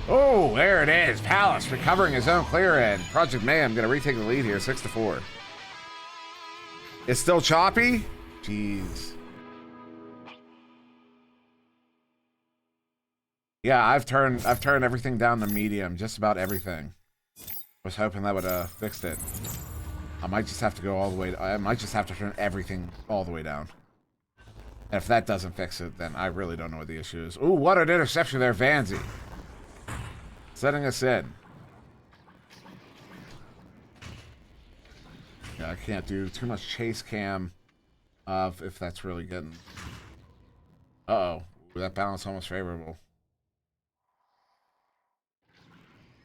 Oh, there it is. Palace recovering his own clear end. Project Mayhem going to retake the lead here, 6-4. It's still choppy? Jeez. Yeah, I've turned everything down to medium, just about everything. Was hoping that would fixed it. I might just have to go all the way. I might just have to turn everything all the way down. And if that doesn't fix it, then I really don't know what the issue is. Ooh, what an interception there, Vanzy. Setting us in. Yeah, I can't do too much chase cam if that's really getting... Uh-oh. That balance almost favorable.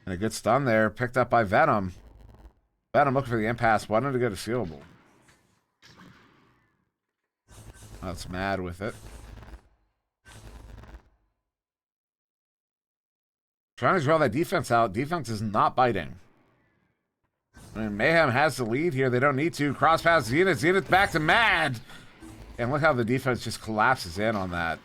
And a good stun there, picked up by Venom. Venom looking for the impasse, wanted to go to Sealable. That's Mad with it. Trying to draw that defense out. Defense is not biting. I mean, Mayhem has the lead here. They don't need to. Cross pass Zenith. Zenith back to Mad. And look how the defense just collapses in on that.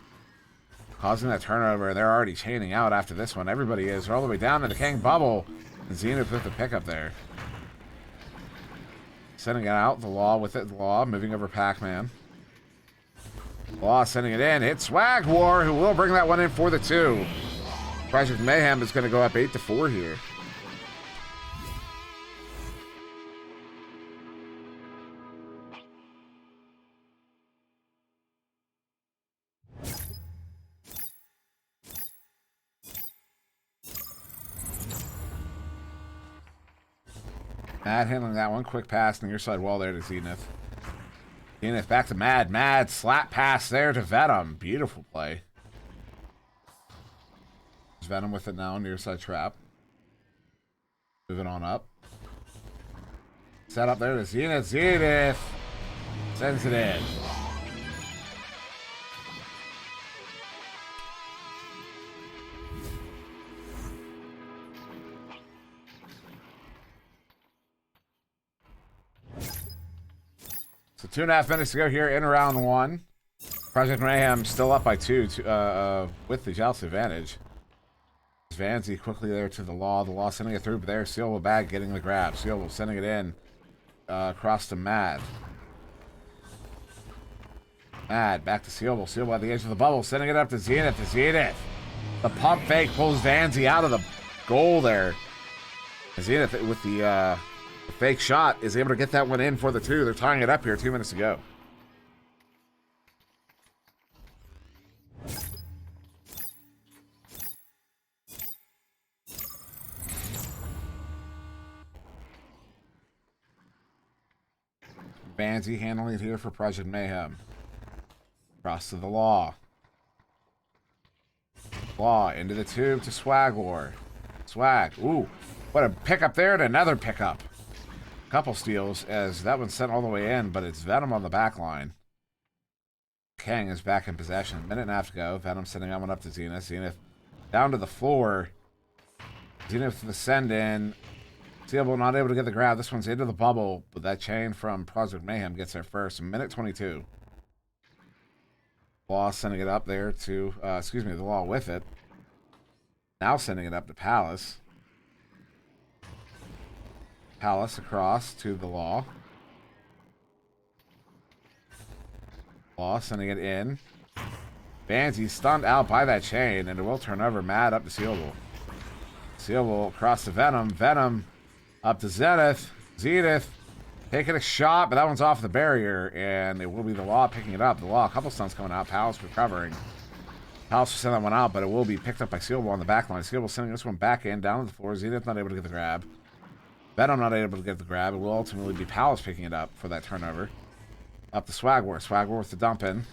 Causing that turnover. They're already chaining out after this one. Everybody is. They're all the way down to the Kang bubble. And Zenith with the pickup there. Sending it out. The Law with it. The Law moving over Pac-Man. Law sending it in. Hit Swag War, who will bring that one in for the 2. Project Mayhem is going to go up 8-4 here. Mad handling that one. Quick pass near side wall there to Zenith. Zenith back to Mad. Mad slap pass there to Venom. Beautiful play. Venom with it now, near side trap. Moving on up. Set up there to Zenith. Zenith sends it in. So 2.5 minutes to go here in round 1. Project Mayhem still up by 2 with the Joust advantage. Vanzi quickly there to the Law. The Law sending it through, but there, Seal back getting the grab. Seal sending it in across to Mad. Mad back to Seal. Seal by the edge of the bubble, sending it up to Zenith. To Zenith. The pump fake pulls Vanzi out of the goal there. Zenith with the fake shot is able to get that one in for the 2. They're tying it up here. 2 minutes to go. Vanzi handling it here for Project Mayhem. Cross to the Law. Law into the tube to Swag War. Swag. Ooh, what a pickup there and another pickup. Couple steals as that one's sent all the way in, but it's Venom on the back line. Kang is back in possession. A minute and a half to go. Venom sending that one up to Zenith. Zenith down to the floor. Zenith with the send in. Sealable not able to get the grab. This one's into the bubble, but that chain from Project Mayhem gets there first. A minute 22. Law sending it up there to, the Law with it. Now sending it up to Palace. Palace across to the Law. Law sending it in. Vanzi stunned out by that chain, and it will turn over. Mad up to Sealable. Sealable across to Venom. Venom up to Zenith. Zenith taking a shot, but that one's off the barrier, and it will be the Law picking it up. The Law, a couple stuns coming out. Palace recovering. Palace will send that one out, but it will be picked up by Sealable on the back line. Sealable sending this one back in, down to the floor. Zenith not able to get the grab. Venom not able to get the grab. It will ultimately be Palace picking it up for that turnover. Up to Swag War. Swag War with the dump in.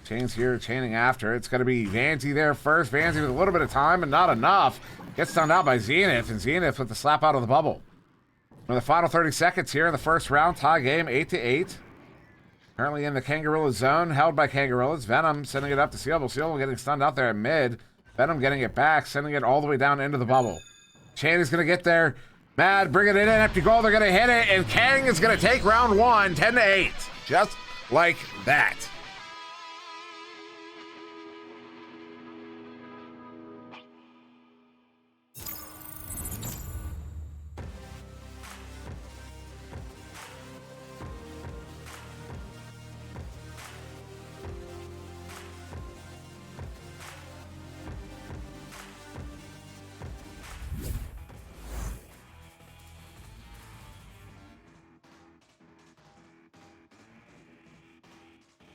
Chains here, chaining after. It's going to be Vanzi there first. Vanzi with a little bit of time, but not enough. Gets stunned out by Zenith, and Zenith with the slap out of the bubble. For the final 30 seconds here in the first round, tie game 8-8. Currently in the Kangarilla zone, held by Kangarillas. Venom sending it up to Sealable. Sealable getting stunned out there at mid. Venom getting it back, sending it all the way down into the bubble. Chain is going to get there. Mad bringing it in. Empty goal. They're going to hit it, and Kang is going to take round 1, 10-8. Just like that.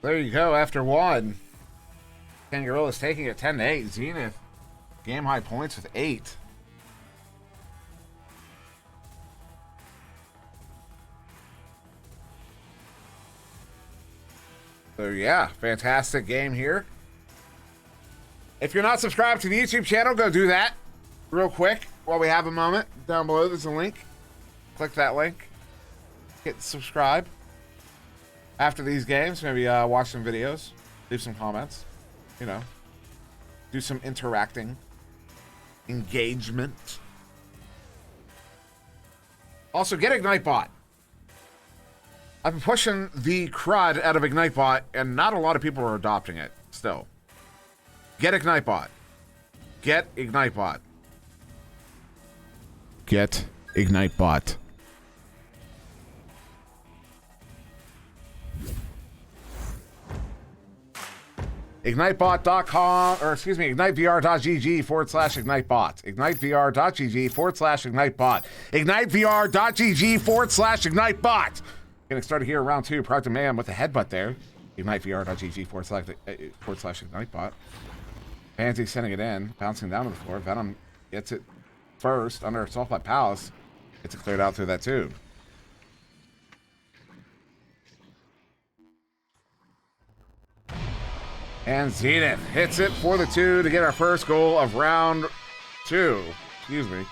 There you go. After 1, Kangarillas taking it 10-8. Zenith game high points with 8. So yeah, fantastic game here. If you're not subscribed to the YouTube channel, go do that real quick while we have a moment. Down below there's a link. Click that link. Hit subscribe. after these games. Maybe watch some videos, leave some comments, you know, do some interacting, engagement. Also, get IgniteBot. I've been pushing the crud out of IgniteBot, and not a lot of people are adopting it still. Get IgniteBot. Get IgniteBot. Get IgniteBot. IgniteBot.com, or excuse me, IgniteVR.gg/IgniteBot. IgniteVR.gg/IgniteBot. IgniteVR.gg/IgniteBot. Getting started here, round 2. Project Man with the headbutt there. IgniteVR.gg/IgniteBot. Pansy sending it in, bouncing down to the floor. Venom gets it first under assault by Palace. Gets it cleared out through that tube. And Zenith hits it for the 2 to get our first goal of round 2. Excuse me.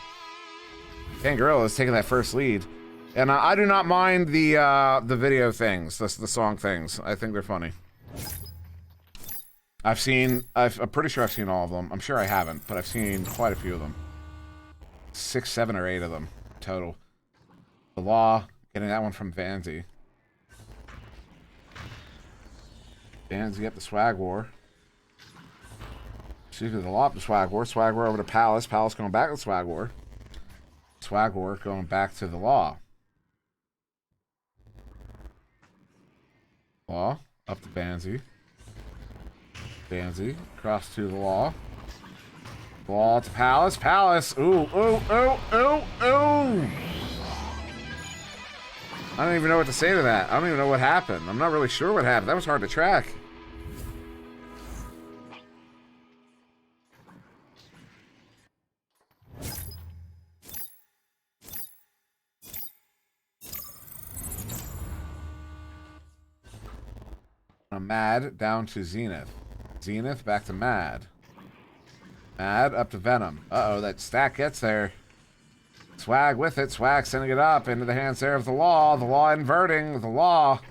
Gorilla is taking that first lead. And I do not mind the video things, the song things. I think they're funny. I'm pretty sure I've seen all of them. I'm sure I haven't, but I've seen quite a few of them. 6, 7, or 8 of them total. The Law, getting that one from Vanzy. Vanzy up the Swag War. Excuse me, the Law up the Swag War. Swag War over to Palace. Palace going back to the Swag War. Swag War going back to the Law. Law up to Vanzy. Vanzy across to the Law. Law to Palace. Palace. Ooh, ooh, ooh, ooh, ooh. I don't even know what to say to that. I don't even know what happened. I'm not really sure what happened. That was hard to track. Mad down to Zenith. Zenith back to Mad. Mad up to Venom. Uh-oh, that stack gets there. Swag with it. Swag sending it up into the hands there of the Law. The Law inverting. The Law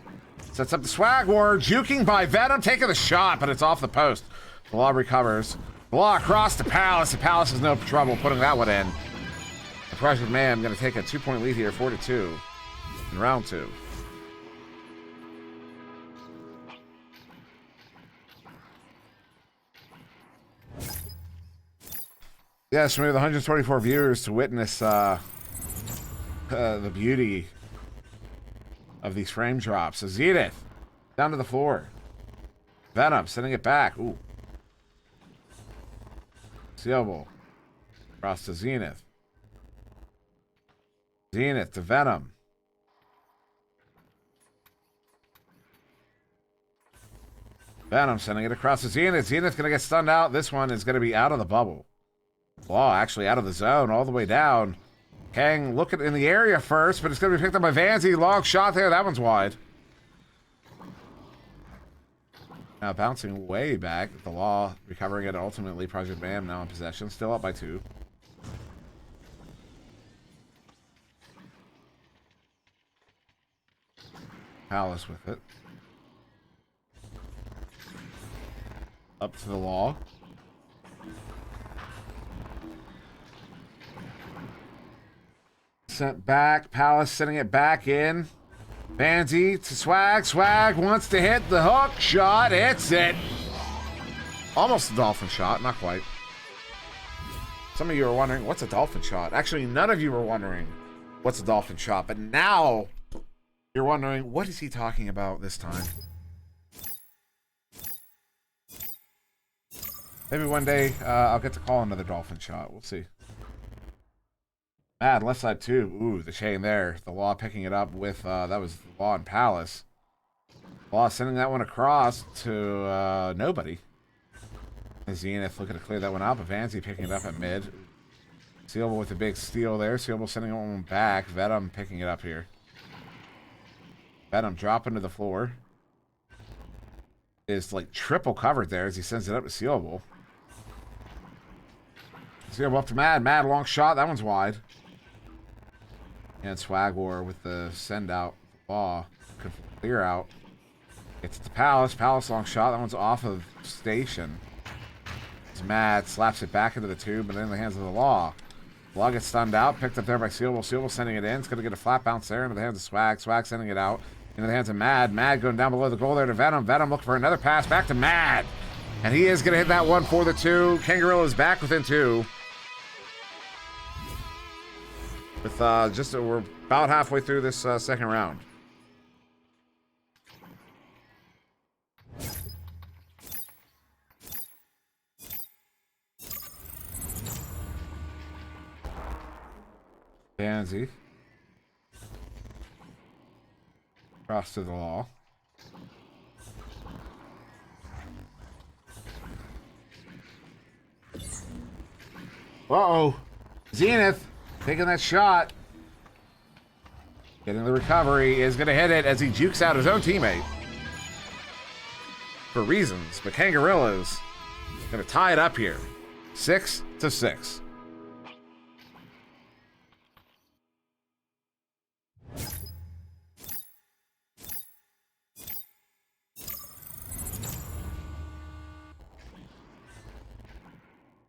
sets up the Swag War. Juking by Venom. Taking the shot, but it's off the post. The Law recovers. The Law across to Palace. The Palace is no trouble putting that one in. The Project Man going to take a 2-point lead here, 4-2 in round 2. Yes, we have 124 viewers to witness the beauty of these frame drops. So Zenith down to the floor. Venom sending it back. Ooh. Sealable. Across to Zenith. Zenith to Venom. Venom sending it across to Zenith. Zenith's going to get stunned out. This one is going to be out of the bubble. Law actually out of the zone all the way down. Kang looking in the area first, but it's going to be picked up by Vanzy. Long shot there. That one's wide. Now bouncing way back. The Law recovering it ultimately. Project Man now in possession. Still up by 2. Palace with it. Up to the Law. Sent back. Palace sending it back in. Vanzy to Swag. Swag wants to hit the hook shot. Hits it. Almost a dolphin shot. Not quite. Some of you are wondering, what's a dolphin shot? Actually, none of you were wondering what's a dolphin shot. But now you're wondering, what is he talking about this time? Maybe one day I'll get to call another dolphin shot. We'll see. Mad, left side 2. Ooh, the chain there. The Law picking it up with, that was the Law and Palace. Law sending that one across to nobody. Zenith looking to clear that one out, but Vanzy picking it up at mid. Sealable with a big steal there. Sealable sending one back. Venom picking it up here. Venom dropping to the floor. Is like triple covered there as he sends it up to Sealable. Sealable up to Mad. Mad long shot. That one's wide. And Swag War with the send out. Law. Clear out. It's the Palace. Palace long shot. That one's off of station. It's mad. Slaps it back into the tube, and in the hands of the Law. Law gets stunned out. Picked up there by Sealable. Sealable sending it in. It's going to get a flat bounce there into the hands of Swag. Swag sending it out. Into the hands of Mad. Mad going down below the goal there to Venom. Venom looking for another pass back to Mad. And he is going to hit that one for the 2. Kangaroo is back within 2. With we're about halfway through this second round. Banzi. Cross to the Law. Uh-oh. Zenith taking that shot. Getting the recovery. Is going to hit it as he jukes out his own teammate. For reasons. But Kangarilla's going to tie it up here. 6-6.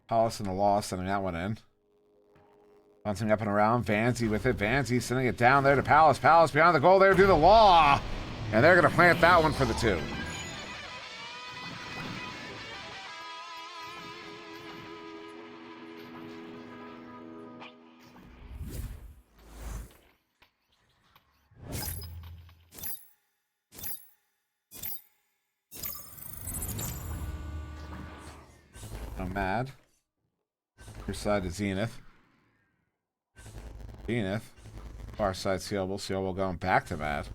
Palace and the Law sending that one in. Bouncing up and around. Vanzi with it. Vanzi sending it down there to Palace. Palace behind the goal there to the Law. And they're going to plant that one for the 2. I'm mad. Your side is Zenith. Zenith. Far side Sealable. Sealable going back to Mad.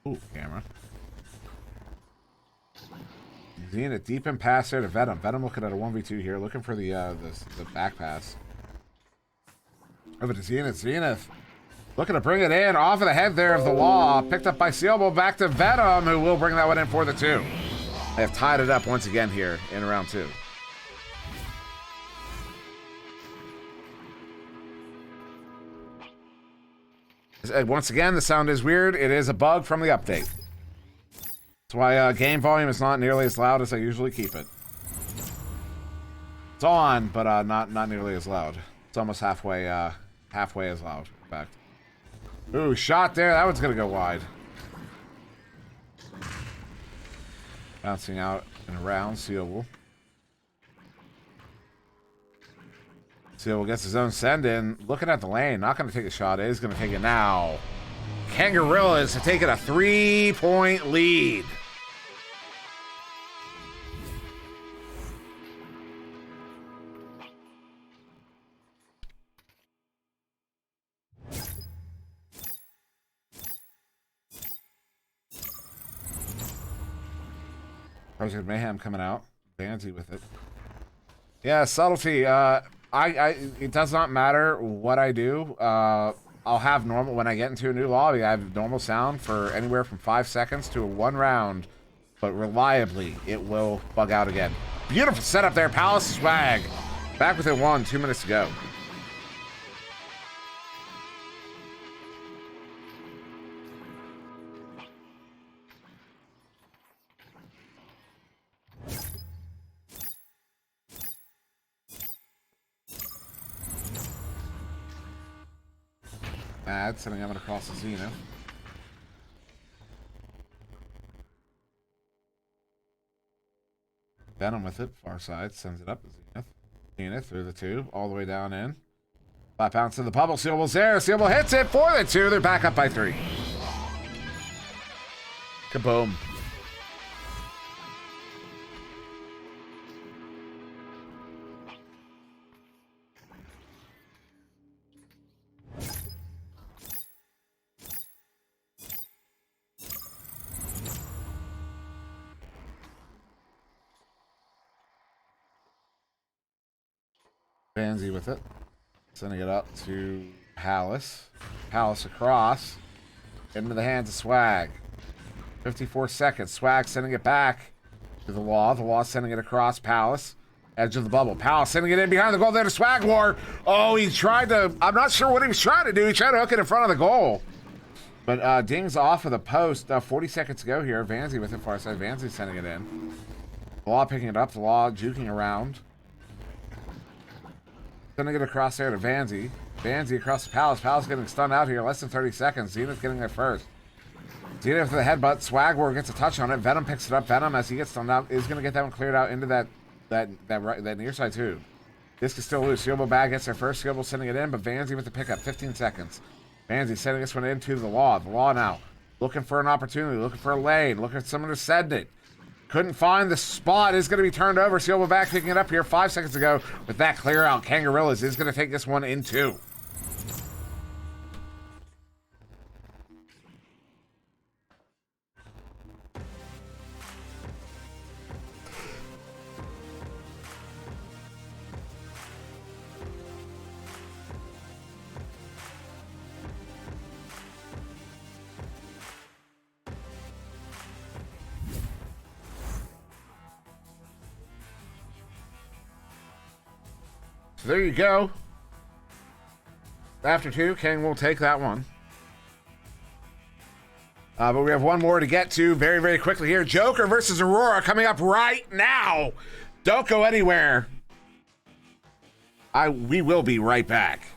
Ooh, camera. Zenith deep in pass there to Venom. Venom looking at a 1v2 here. Looking for the back pass. Over to Zenith. Zenith looking to bring it in. Off of the head there of the Law. Picked up by Sealable. Back to Venom, who will bring that one in for the 2. They have tied it up once again here in round 2. Once again, the sound is weird. It is a bug from the update. That's why game volume is not nearly as loud as I usually keep it. It's on, but not nearly as loud. It's almost halfway as loud, in fact. Ooh, shot there. That one's going to go wide. Bouncing out and around, Sealable. Sealable gets his own send in. Looking at the lane, not going to take a shot. Is going to take it now. Kangarillas have taken a 3-point lead. Project Mayhem coming out. Banzy with it. Yeah, subtlety. It does not matter what I do. I'll have normal when I get into a new lobby. I have normal sound for anywhere from 5 seconds to 1 round, but reliably it will bug out again. Beautiful setup there, Palace Swag. Back within 1, 2 minutes to go. Mad, sending him across the Zenith. Venom with it, far side, sends it up to Zenith. Zenith through the 2, all the way down in. Flat bounce to the bubble, Sealable's there. Sealable hits it for the 2. They're back up by 3. Kaboom. Banzy with it. Sending it up to Palace. Palace across. Into the hands of Swag. 54 seconds. Swag sending it back to the Law. The Law sending it across Palace. Edge of the bubble. Palace sending it in behind the goal there to Swag War. Oh, he tried to... I'm not sure what he was trying to do. He tried to hook it in front of the goal. But Ding's off of the post. 40 seconds to go here. Vanzi with it far side. Vanzi sending it in. The Law picking it up. The Law juking around. Sending it across there to Vanzi. Vanzi across the Palace. Palace getting stunned out here. Less than 30 seconds. Zenith getting there first. Zenith with the headbutt. Swagwar gets a touch on it. Venom picks it up. Venom, as he gets stunned out, is going to get that one cleared out into that near side too. Disc is still loose. Sealable Bag gets there first. Sealable sending it in, but Vanzi with the pickup. 15 seconds. Vanzi sending this one into the Law. The Law now looking for an opportunity. Looking for a lane. Looking for someone to send it. Couldn't find the spot. Is going to be turned over. Sealable Bag picking it up here 5 seconds ago. With that clear out, Kangarillas is going to take this one in two. So there you go. After two, Kang will take that one. But we have one more to get to very, very quickly here. Joker versus Aurora coming up right now. Don't go anywhere. We will be right back.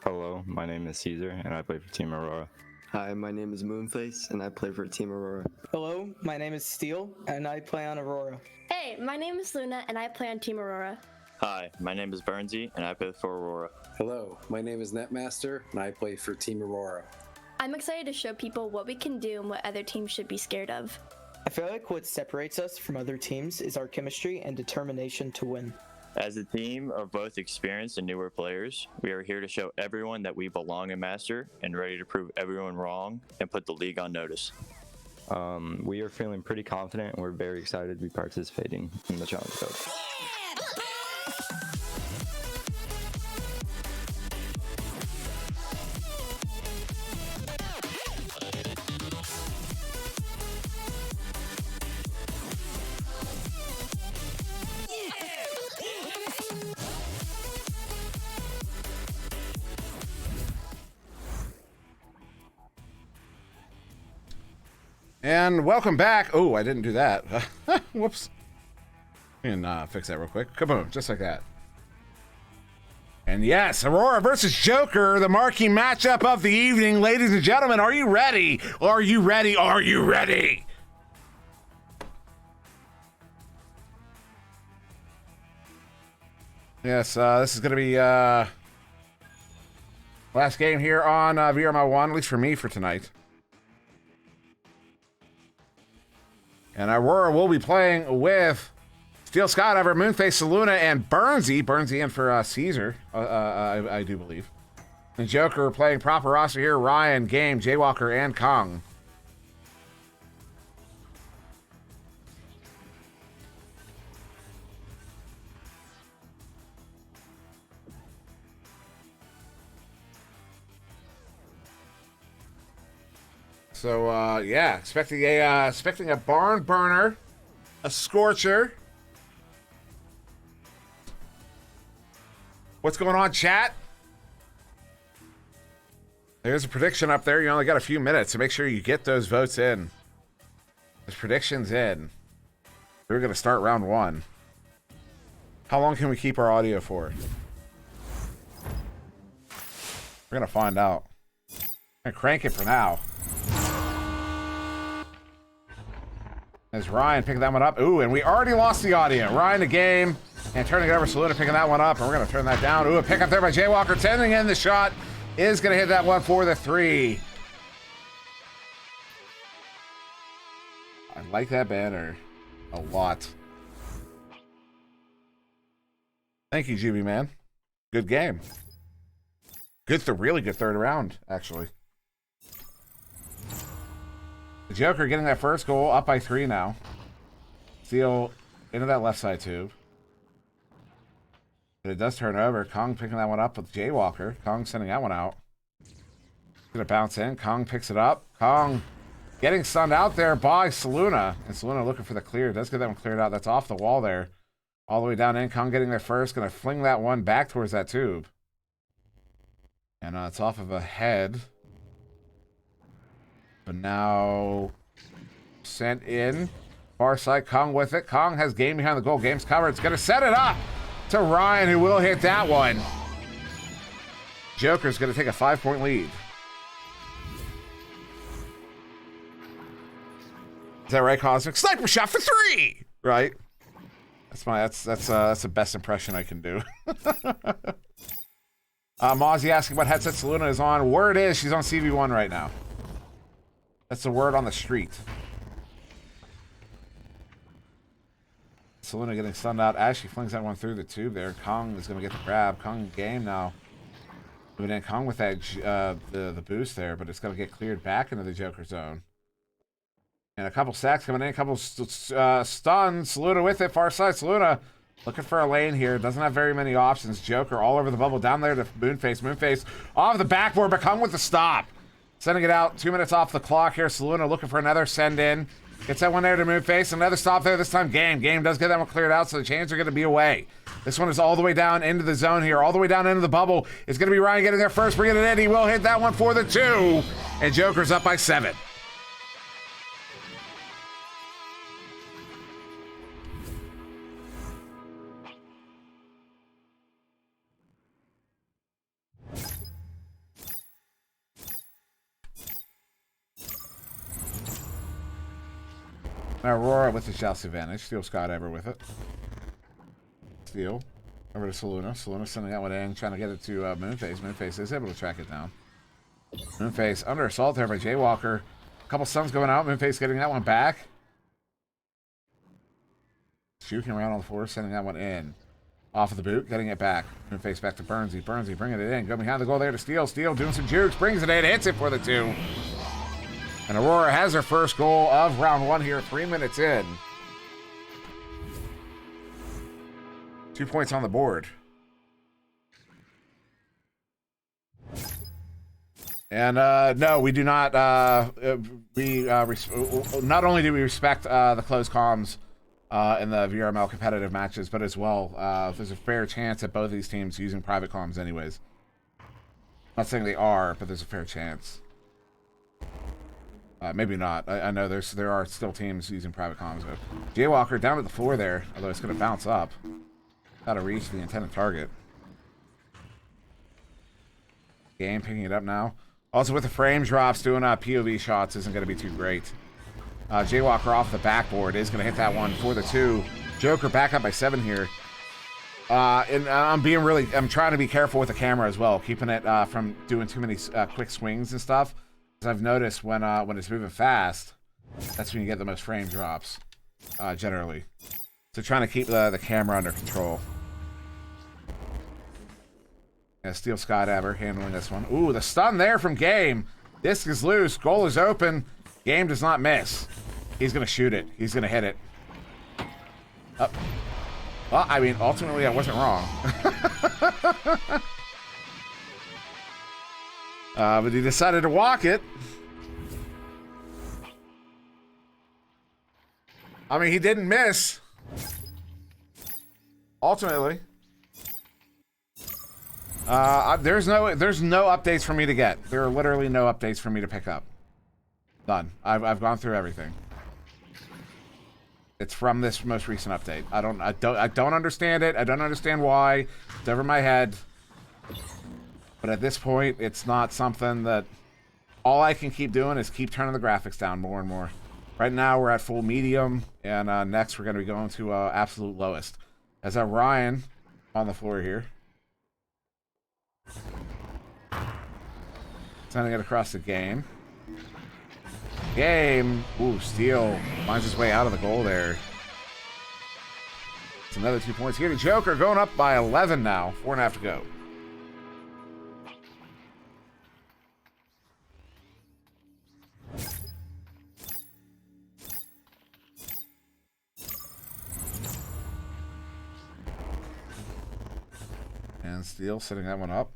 Hello, my name is Caesar, and I play for Team Aurora. Hi, my name is Moonface, and I play for Team Aurora. Hello, my name is Steel, and I play on Aurora. Hey, my name is Luna, and I play on Team Aurora. Hi, my name is Burnsy, and I play for Aurora. Hello, my name is Netmaster, and I play for Team Aurora. I'm excited to show people what we can do and what other teams should be scared of. I feel like what separates us from other teams is our chemistry and determination to win. As a team of both experienced and newer players, we are here to show everyone that we belong in Master and ready to prove everyone wrong and put the league on notice. We are feeling pretty confident, and we're very excited to be participating in the challenge code. And welcome back. Oh, I didn't do that. Whoops. We can fix that real quick. Kaboom, just like that. And yes, Aurora versus Joker, the marquee matchup of the evening. Ladies and gentlemen, are you ready? Are you ready? Are you ready? Yes, this is going to be last game here on VRML 1, at least for me for tonight. And Aurora will be playing with Steel Skydiver, Moonface, Saluna, and Burnsy. Burnsy in for Caesar, I do believe. And Joker playing proper roster here. Ryan, Game, Jaywalker, and Kong. So yeah, expecting a barn burner, a scorcher. What's going on, chat? There's a prediction up there. You only got a few minutes, so make sure you get those votes in. There's predictions in. We're gonna start round one. How long can we keep our audio for? We're gonna find out. I'm gonna crank it for now. As Ryan picking that one up. Ooh, and we already lost the audio. Ryan the game. And turning it over to Saluna, picking that one up. And we're going to turn that down. Ooh, a pick up there by Jaywalker. Sending in the shot. Is going to hit that one for the three. like that banner a lot. Thank you, GB man. Good game. Really good third round, actually. The Joker getting that first goal, up by 3 now. Steal into that left side tube. But it does turn over. Kong picking that one up with Jaywalker. Kong sending that one out. Gonna bounce in. Kong picks it up. Kong getting stunned out there by Saluna. And Saluna looking for the clear. Does get that one cleared out. That's off the wall there. All the way down in. Kong getting there first. Gonna fling that one back towards that tube. And it's off of a head. But now sent in. Far side. Kong with it. Kong has game behind the goal. Game's covered. It's gonna set it up to Ryan, who will hit that one. Joker's gonna take a 5-point lead. Is that right, Cosmic? Sniper shot for 3! Right? That's the best impression I can do. Mozzie asking what headset Saluna is on. Word is she's on CV1 right now. That's the word on the street. Saluna getting stunned out as she flings that one through the tube there. Kong is going to get the grab. Kong game now. Moving in. Kong with that the boost there, but it's going to get cleared back into the Joker zone. And a couple sacks coming in, a couple stuns. Saluna with it, far side. Saluna looking for a lane here. Doesn't have very many options. Joker all over the bubble. Down there to Moonface. Moonface off the backboard, but Kong with the stop. Sending it out. 2 minutes off the clock here. Saluna looking for another send in. Gets that one there to Moonface. Another stop there. This time Game. Game does get that one cleared out, so the chains are going to be away. This one is all the way down into the zone here. All the way down into the bubble. It's going to be Ryan getting there first. Bringing it in. He will hit that one for the 2. And Joker's up by 7. Now Aurora with the Joust advantage. Steal Scott Ever with it. Steal. Over to Saluna. Saluna sending that one in, trying to get it to Moonface. Moonface is able to track it down. Moonface under assault there by Jaywalker. A couple stuns going out. Moonface getting that one back. Juking around on the floor, sending that one in. Off of the boot, getting it back. Moonface back to Burnsy. Burnsy bringing it in. Go behind the goal there to Steal. Steal doing some jukes. Brings it in. Hits it for the 2. And Aurora has her first goal of round 1 here, 3 minutes in. 2 points on the board. And no, we do not. Not only do we respect the close comms in the VRML competitive matches, but as well, there's a fair chance that both of these teams using private comms anyways. Not saying they are, but there's a fair chance. Maybe not. I know there are still teams using private comms. Jaywalker down to the floor there, although it's going to bounce up. Got to reach the intended target. Game picking it up now. Also with the frame drops, doing POV shots isn't going to be too great. Jaywalker off the backboard is going to hit that one for the 2. Joker back up by 7 here. And I'm trying to be careful with the camera as well, keeping it from doing too many quick swings and stuff. I've noticed when it's moving fast, that's when you get the most frame drops, generally. So trying to keep the camera under control. Yeah, Steel Skydiver handling this one. Ooh, the stun there from Game. Disc is loose. Goal is open. Game does not miss. He's going to shoot it. He's going to hit it. Up. Well, I mean, ultimately, I wasn't wrong. But he decided to walk it. I mean, he didn't miss. Ultimately. There's no updates for me to get. There are literally no updates for me to pick up. None. I've gone through everything. It's from this most recent update. I don't understand it. I don't understand why. It's over my head. But at this point, it's not something that... All I can keep doing is keep turning the graphics down more and more. Right now, we're at full medium, and next we're going to be going to absolute lowest. As Ryan on the floor here. Sending it across the game. Game. Ooh, Steel finds his way out of the goal there. It's another 2 points here to Joker, going up by 11 now. 4.5 to go. And Steel setting that one up.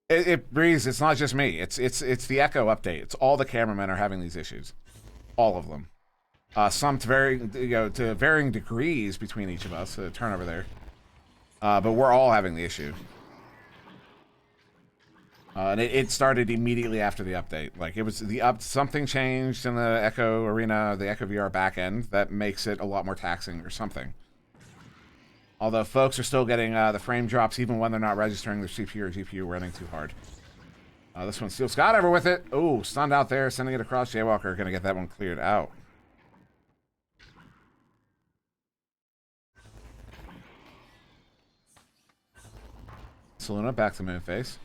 It Breeze, it's not just me. It's the Echo update. It's all the cameramen are having these issues. All of them. Some to varying degrees between each of us. Turnover there. But we're all having the issue. And it started immediately after the update. Like, it was something changed in the Echo Arena, the Echo VR backend that makes it a lot more taxing or something. Although folks are still getting the frame drops even when they're not registering their CPU or GPU running too hard. This one, Steel Scott over with it. Oh, stunned out there, sending it across. Jaywalker going to get that one cleared out. Saluna back to Moonface.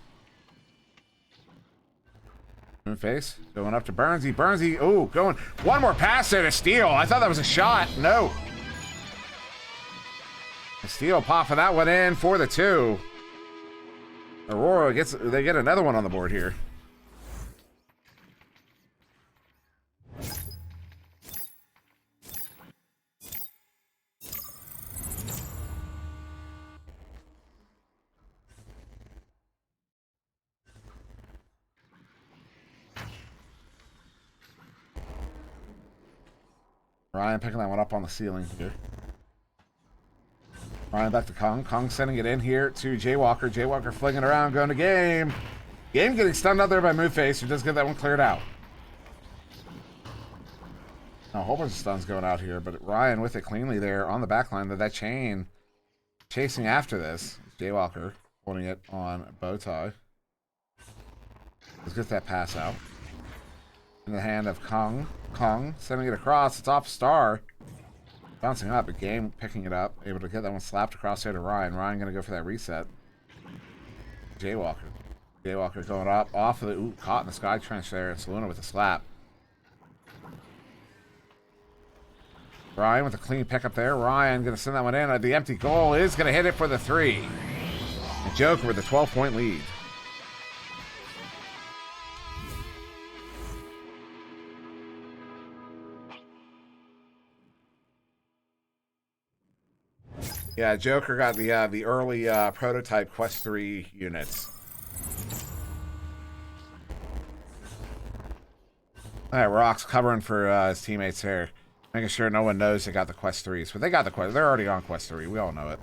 Moonface going up to Burnsy. Burnsy, oh, going one more pass there to Steel. I thought that was a shot. No. Steel popping that one in for the 2. Aurora they get another one on the board here. Ryan picking that one up on the ceiling here. Ryan back to Kong. Kong sending it in here to Jaywalker. Jaywalker flinging around, going to Game. Game getting stunned out there by Moonface, who does get that one cleared out. Now, a whole bunch of stuns going out here, but Ryan with it cleanly there on the back line. That chain chasing after this. Jaywalker holding it on Bowtie. Let's get that pass out. In the hand of Kong. Kong sending it across. It's off Star. Bouncing up, but Game picking it up. Able to get that one slapped across there to Ryan. Ryan going to go for that reset. Jaywalker. Jaywalker going up off of the... Ooh, caught in the sky trench there. And Saluna with a slap. Ryan with a clean pickup there. Ryan going to send that one in. The empty goal is going to hit it for the 3. And Joker with a 12-point lead. Yeah, Joker got the early prototype Quest 3 units. All right, Rock's covering for his teammates here, making sure no one knows they got the Quest 3s. But they got the Quest. They're already on Quest 3. We all know it.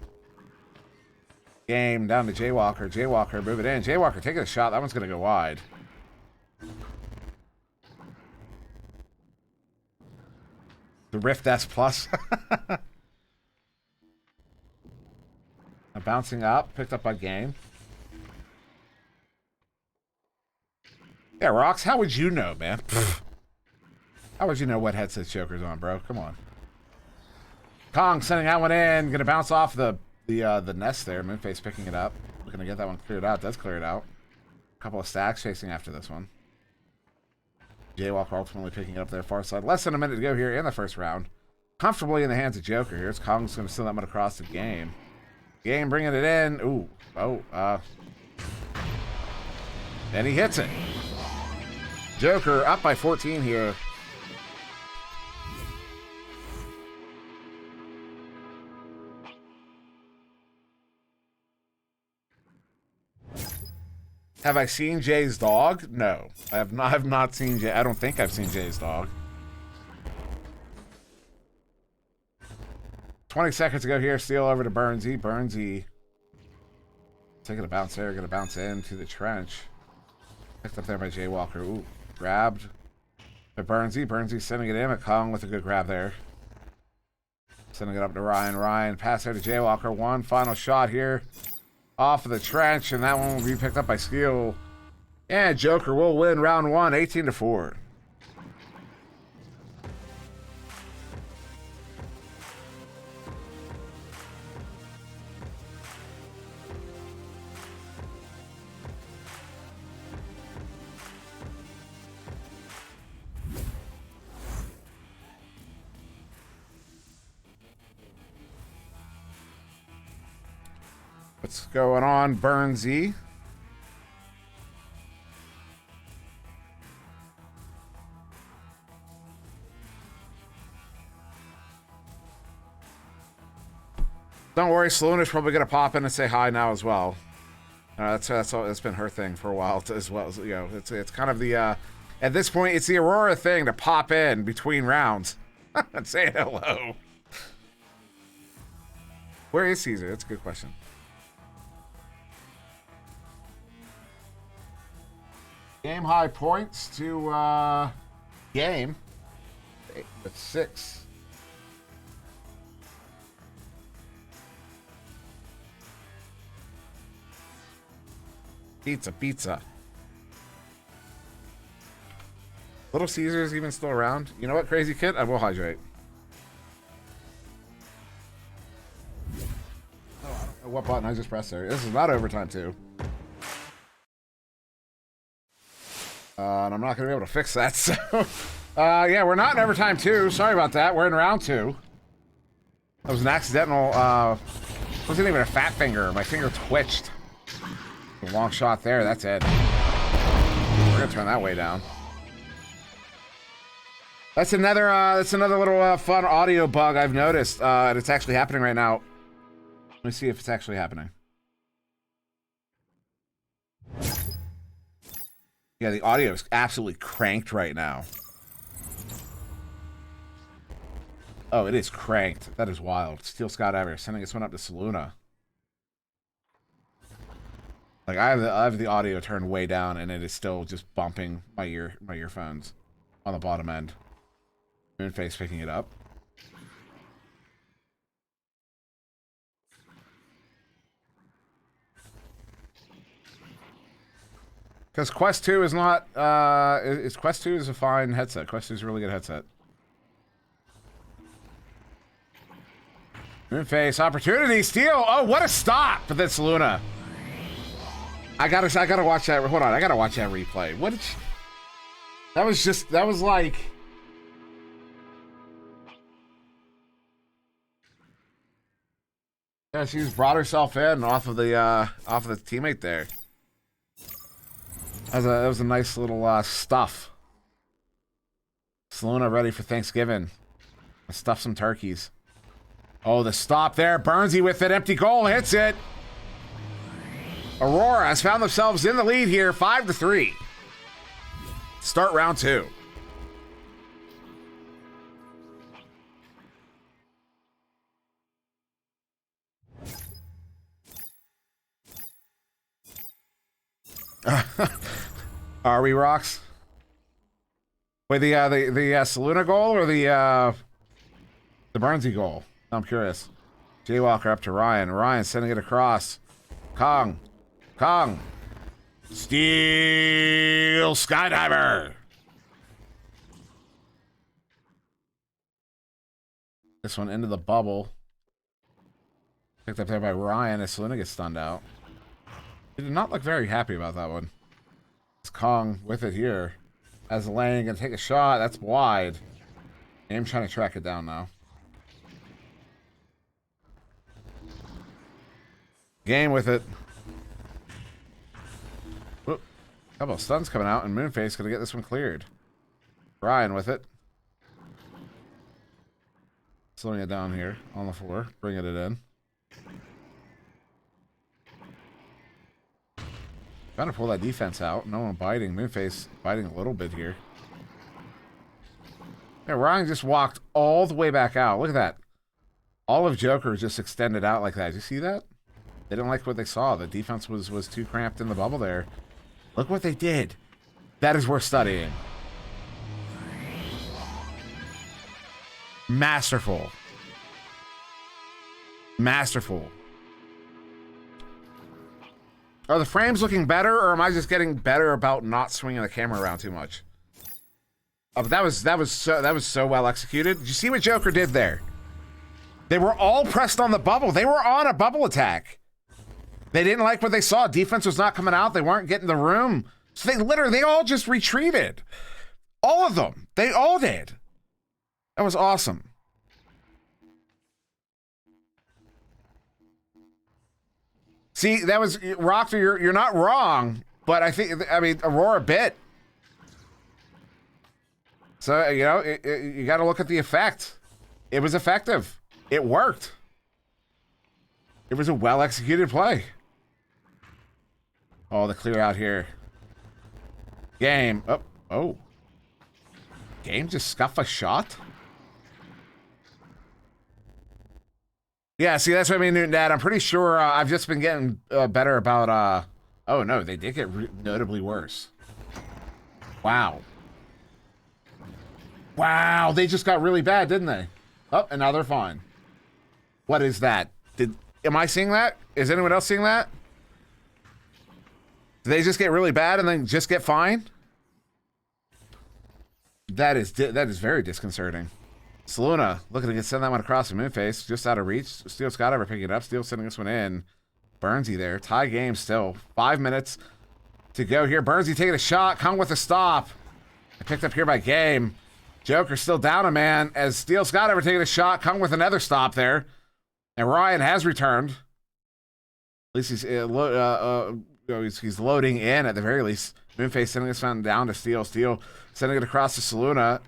Game down to Jaywalker. Jaywalker move it in. Jaywalker taking a shot. That one's going to go wide. The Rift S Plus. Bouncing up, picked up by Game. Yeah, Rox, how would you know, man? How would you know what headset Joker's on, bro? Come on. Kong sending that one in, gonna bounce off the nest there. Moonface picking it up. We're gonna get that one cleared out. Does clear it out. A couple of stacks chasing after this one. Jaywalker ultimately picking it up there far side. Less than a minute to go here in the first round. Comfortably in the hands of Joker here. It's Kong's gonna send that one across the Game. Game bringing it in. Ooh. Oh. And he hits it. Joker up by 14 here. Have I seen Jay's dog? No. I have not seen Jay. I don't think I've seen Jay's dog. 20 seconds to go here. Steal over to Burnsy. Burnsy taking a bounce there. Going to bounce into the trench. Picked up there by Jaywalker. Ooh, grabbed by Burnsy. Burnsy sending it in. McCong with a good grab there. Sending it up to Ryan. Ryan pass there to Jaywalker. One final shot here. Off of the trench. And that one will be picked up by Steel. And Joker will win round 1, 18-4. What's going on, Burnsy? Don't worry, Saloon probably gonna pop in and say hi now as well. That's been her thing for a while as well. You know, it's kind of the at this point it's the Aurora thing to pop in between rounds and say hello. Where is Caesar? That's a good question. Game high points to game with 6. Pizza. Little Caesar's even still around. You know what, Crazy Kid? I will hydrate. Oh, I don't know what button I just pressed there. This is not overtime 2. And I'm not going to be able to fix that, so... yeah, we're not in overtime 2. Sorry about that. We're in round 2. That was an accidental, wasn't even a fat finger. My finger twitched. A long shot there. That's it. We're going to turn that way down. That's another little fun audio bug I've noticed. And it's actually happening right now. Let me see if it's actually happening. Yeah, the audio is absolutely cranked right now. Oh, it is cranked. That is wild. Steel Scott Ever sending this one up to Saluna. Like I have the audio turned way down, and it is still just bumping my earphones on the bottom end. Moonface picking it up. Because Quest 2 is not, Quest 2 is a fine headset. Quest 2 is a really good headset. Moonface, opportunity, steal! Oh, what a stop for this Luna! I gotta watch that, hold on, I gotta watch that replay. What did she, that was like... Yeah, she just brought herself in off of the teammate there. That was a nice little stuff. Saluna ready for Thanksgiving. Stuff some turkeys. Oh, the stop there. Burnsy with it. Empty goal. Hits it. Aurora has found themselves in the lead here. 5-3. Start round 2. Are we, Rocks? Wait, the Saluna goal or the Burnsy goal? I'm curious. Jaywalker up to Ryan. Ryan sending it across. Kong. Steel Skydiver. This one into the bubble. Picked up there by Ryan as Saluna gets stunned out. He did not look very happy about that one. It's Kong with it here. As Lang gonna take a shot. That's wide. I'm trying to track it down now. Game with it. Whoop. Couple of stuns coming out, and Moonface gonna get this one cleared. Ryan with it. Slowing it down here on the floor, bringing it in. Trying to pull that defense out. No one biting. Moonface biting a little bit here. Yeah, Ryan just walked all the way back out. Look at that. All of Joker just extended out like that. Did you see that? They didn't like what they saw. The defense was too cramped in the bubble there. Look what they did. That is worth studying. Masterful. Masterful. Are the frames looking better, or am I just getting better about not swinging the camera around too much? Oh, but that was so well executed. Did you see what Joker did there? They were all pressed on the bubble. They were on a bubble attack. They didn't like what they saw. Defense was not coming out. They weren't getting the room. So they all just retreated. All of them. They all did. That was awesome. See, that was Rocker. You're not wrong, but I mean, Aurora bit. So you know, you got to look at the effect. It was effective. It worked. It was a well executed play. Oh, the clear out here. Game. Oh. Game just scuff a shot. Yeah, see, that's what I mean, Newton Dad. I'm pretty sure I've just been getting better about, oh no, they did get notably worse. Wow. Wow, they just got really bad, didn't they? Oh, and now they're fine. What is that? Am I seeing that? Is anyone else seeing that? Did they just get really bad and then just get fine? That is very disconcerting. Saluna looking to send that one across the moonface, just out of reach. Steel Scott ever picking it up. Steel sending this one in. Burnsy there. Tie game still. 5 minutes to go here. Burnsy taking a shot. Kong with a stop. Picked up here by Game. Joker still down a man as Steel Scott ever taking a shot. Kong with another stop there. And Ryan has returned. At least he's loading in at the very least. Moonface sending this one down to Steel. Steel sending it across to Saluna.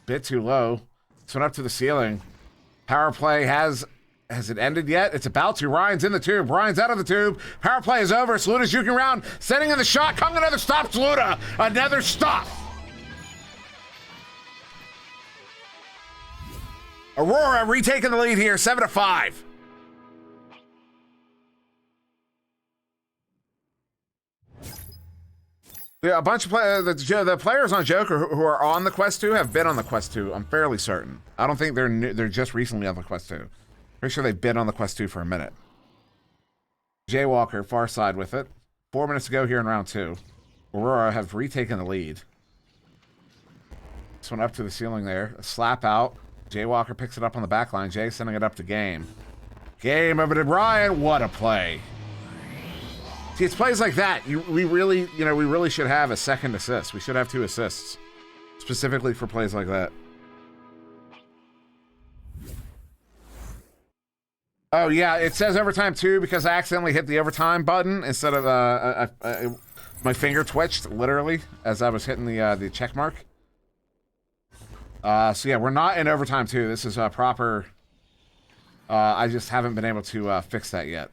Bit too low. This one up to the ceiling. Power play has it ended yet? It's about to. Ryan's in the tube. Ryan's out of the tube. Power play is over. Saluna's juking around. Sending in the shot. Kong another stop. Saluna. Another stop. Aurora retaking the lead here. 7-5. Yeah, a bunch of the players on Joker who are on the Quest 2 have been on the Quest 2. I'm fairly certain. I don't think they're new, they're just recently on the Quest 2. Pretty sure they've been on the Quest 2 for a minute. Jaywalker, far side with it. 4 minutes to go here in round 2. Aurora have retaken the lead. This one up to the ceiling there. A slap out. Jaywalker picks it up on the back line. Jay sending it up to Game. Game over to Brian. What a play. See, it's plays like that. We really should have a second assist. We should have 2 assists. Specifically for plays like that. Oh, yeah, it says overtime too because I accidentally hit the overtime button instead of my finger twitched literally as I was hitting the check mark. So yeah, we're not in overtime too. This is proper. I just haven't been able to fix that yet.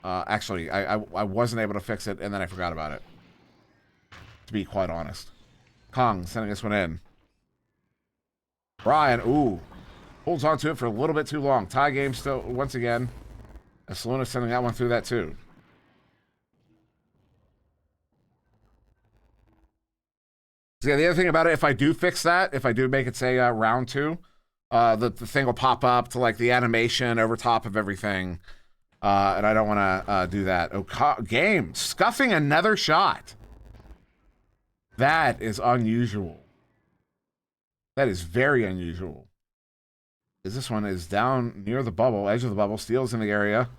Actually, I wasn't able to fix it, and then I forgot about it. To be quite honest. Kong sending this one in. Brian, ooh. Holds on to it for a little bit too long. Tie game still, once again. Saluna sending that one through that too. So yeah, the other thing about it, if I do fix that, if I do make it say round 2, the thing will pop up to like the animation over top of everything. And I don't want to do that. Oh, Game scuffing another shot. That is unusual. That is very unusual. This one is down near the bubble, edge of the bubble. Steel's in the area.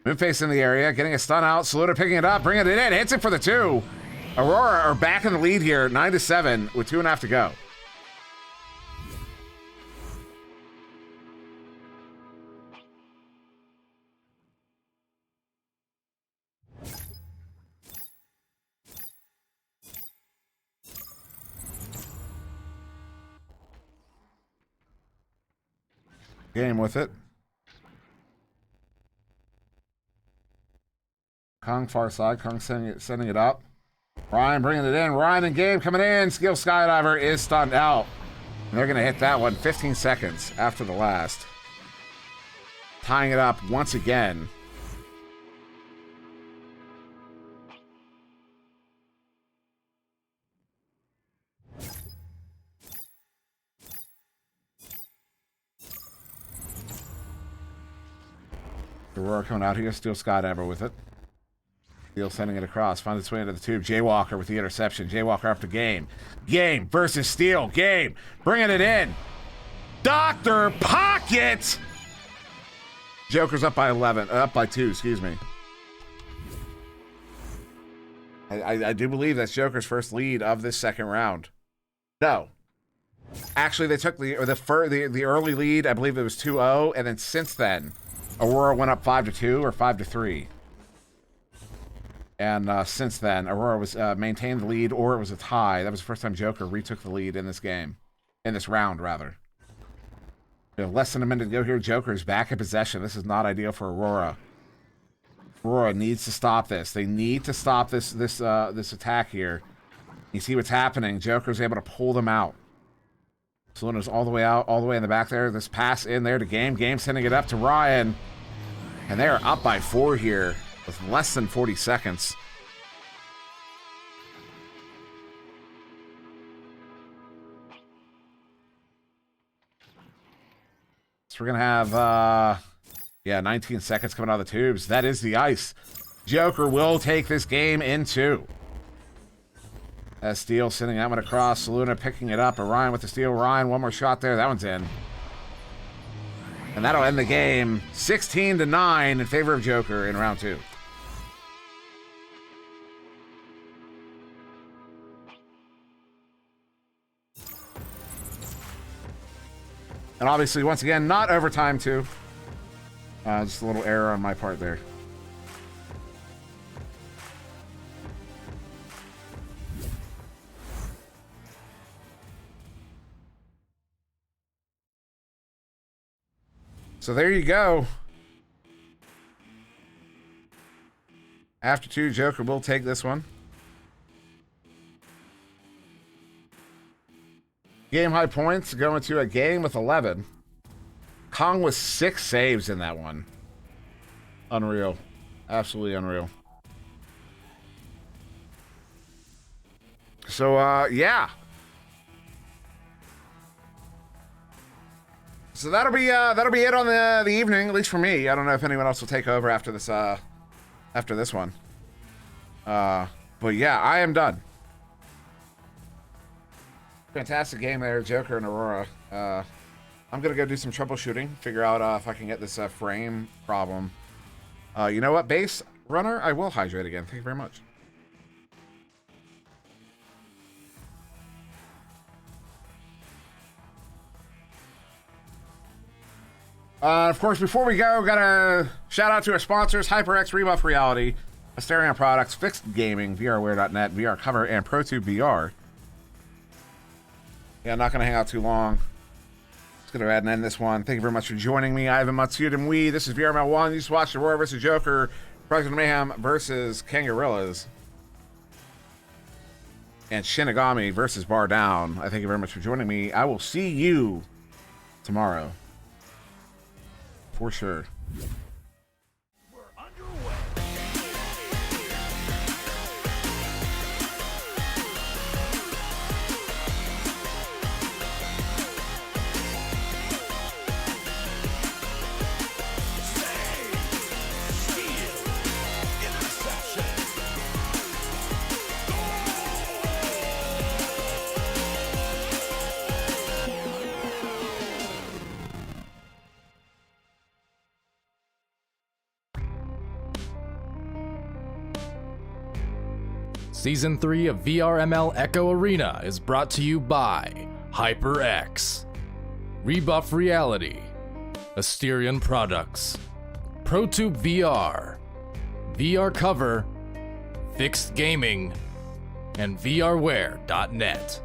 Moonface in the area, getting a stun out. Saluna picking it up, bringing it in, hits it for the 2. Aurora are back in the lead here, 9-7, with 2.5 to go. Game with it. Kong far side. Kong sending it up. Ryan bringing it in. Ryan and Game coming in. Skill Skydiver is stunned out. And they're going to hit that one 15 seconds after the last. Tying it up once again. Aurora coming out here. Steel Skydiver with it. Steel sending it across. Finds its way into the tube. Jaywalker with the interception. Jaywalker up to Game. Game versus Steel. Game bringing it in. Dr. Pocket! Joker's up by 11. Up by 2, excuse me. I do believe that's Joker's first lead of this second round. No. Actually, they took the early lead. I believe it was 2-0. And then since then, Aurora went up 5-2 or 5-3. And since then, Aurora was maintained the lead, or it was a tie. That was the first time Joker retook the lead in this game. In this round, rather. You know, less than a minute to go here. Joker's back in possession. This is not ideal for Aurora. Aurora needs to stop this. They need to stop this attack here. You see what's happening. Joker's able to pull them out. Salona's all the way out, all the way in the back there. This pass in there to Game. Game sending it up to Ryan. And they are up by 4 here with less than 40 seconds. So we're going to have, 19 seconds coming out of the tubes. That is the ice. Joker will take this game in 2. Steele sending that one across. Saluna picking it up. Orion with the steal. Ryan, one more shot there. That one's in. And that'll end the game 16-9 in favor of Joker in round 2. And obviously, once again, not overtime too. Just a little error on my part there. So there you go. After 2, Joker will take this one. Game high points going to a game with 11. Kong with 6 saves in that one. Unreal. Absolutely unreal. So, yeah. So that'll be it on the evening, at least for me. I don't know if anyone else will take over after this one. But yeah, I am done. Fantastic game there, Joker and Aurora. I'm gonna go do some troubleshooting, figure out if I can get this frame problem. You know what, base runner, I will hydrate again. Thank you very much. Of course, before we go, gotta shout out to our sponsors, HyperX Rebuff Reality, Asterion Products, Fixed Gaming, VRWare.net, VR Cover, and ProTube VR. Yeah, I'm not gonna hang out too long. Just gonna go ahead and end this one. Thank you very much for joining me. Ivan SirDimwi. This is VRML 1. You just watched Aurora vs. Joker, President Mayhem versus Kangarillas, and Shinigami versus Bar Down. I thank you very much for joining me. I will see you tomorrow. For sure. Season 3 of VRML Echo Arena is brought to you by HyperX, Rebuff Reality, Asterion Products, ProTube VR, VR Cover, Fixed Gaming, and VRWare.net.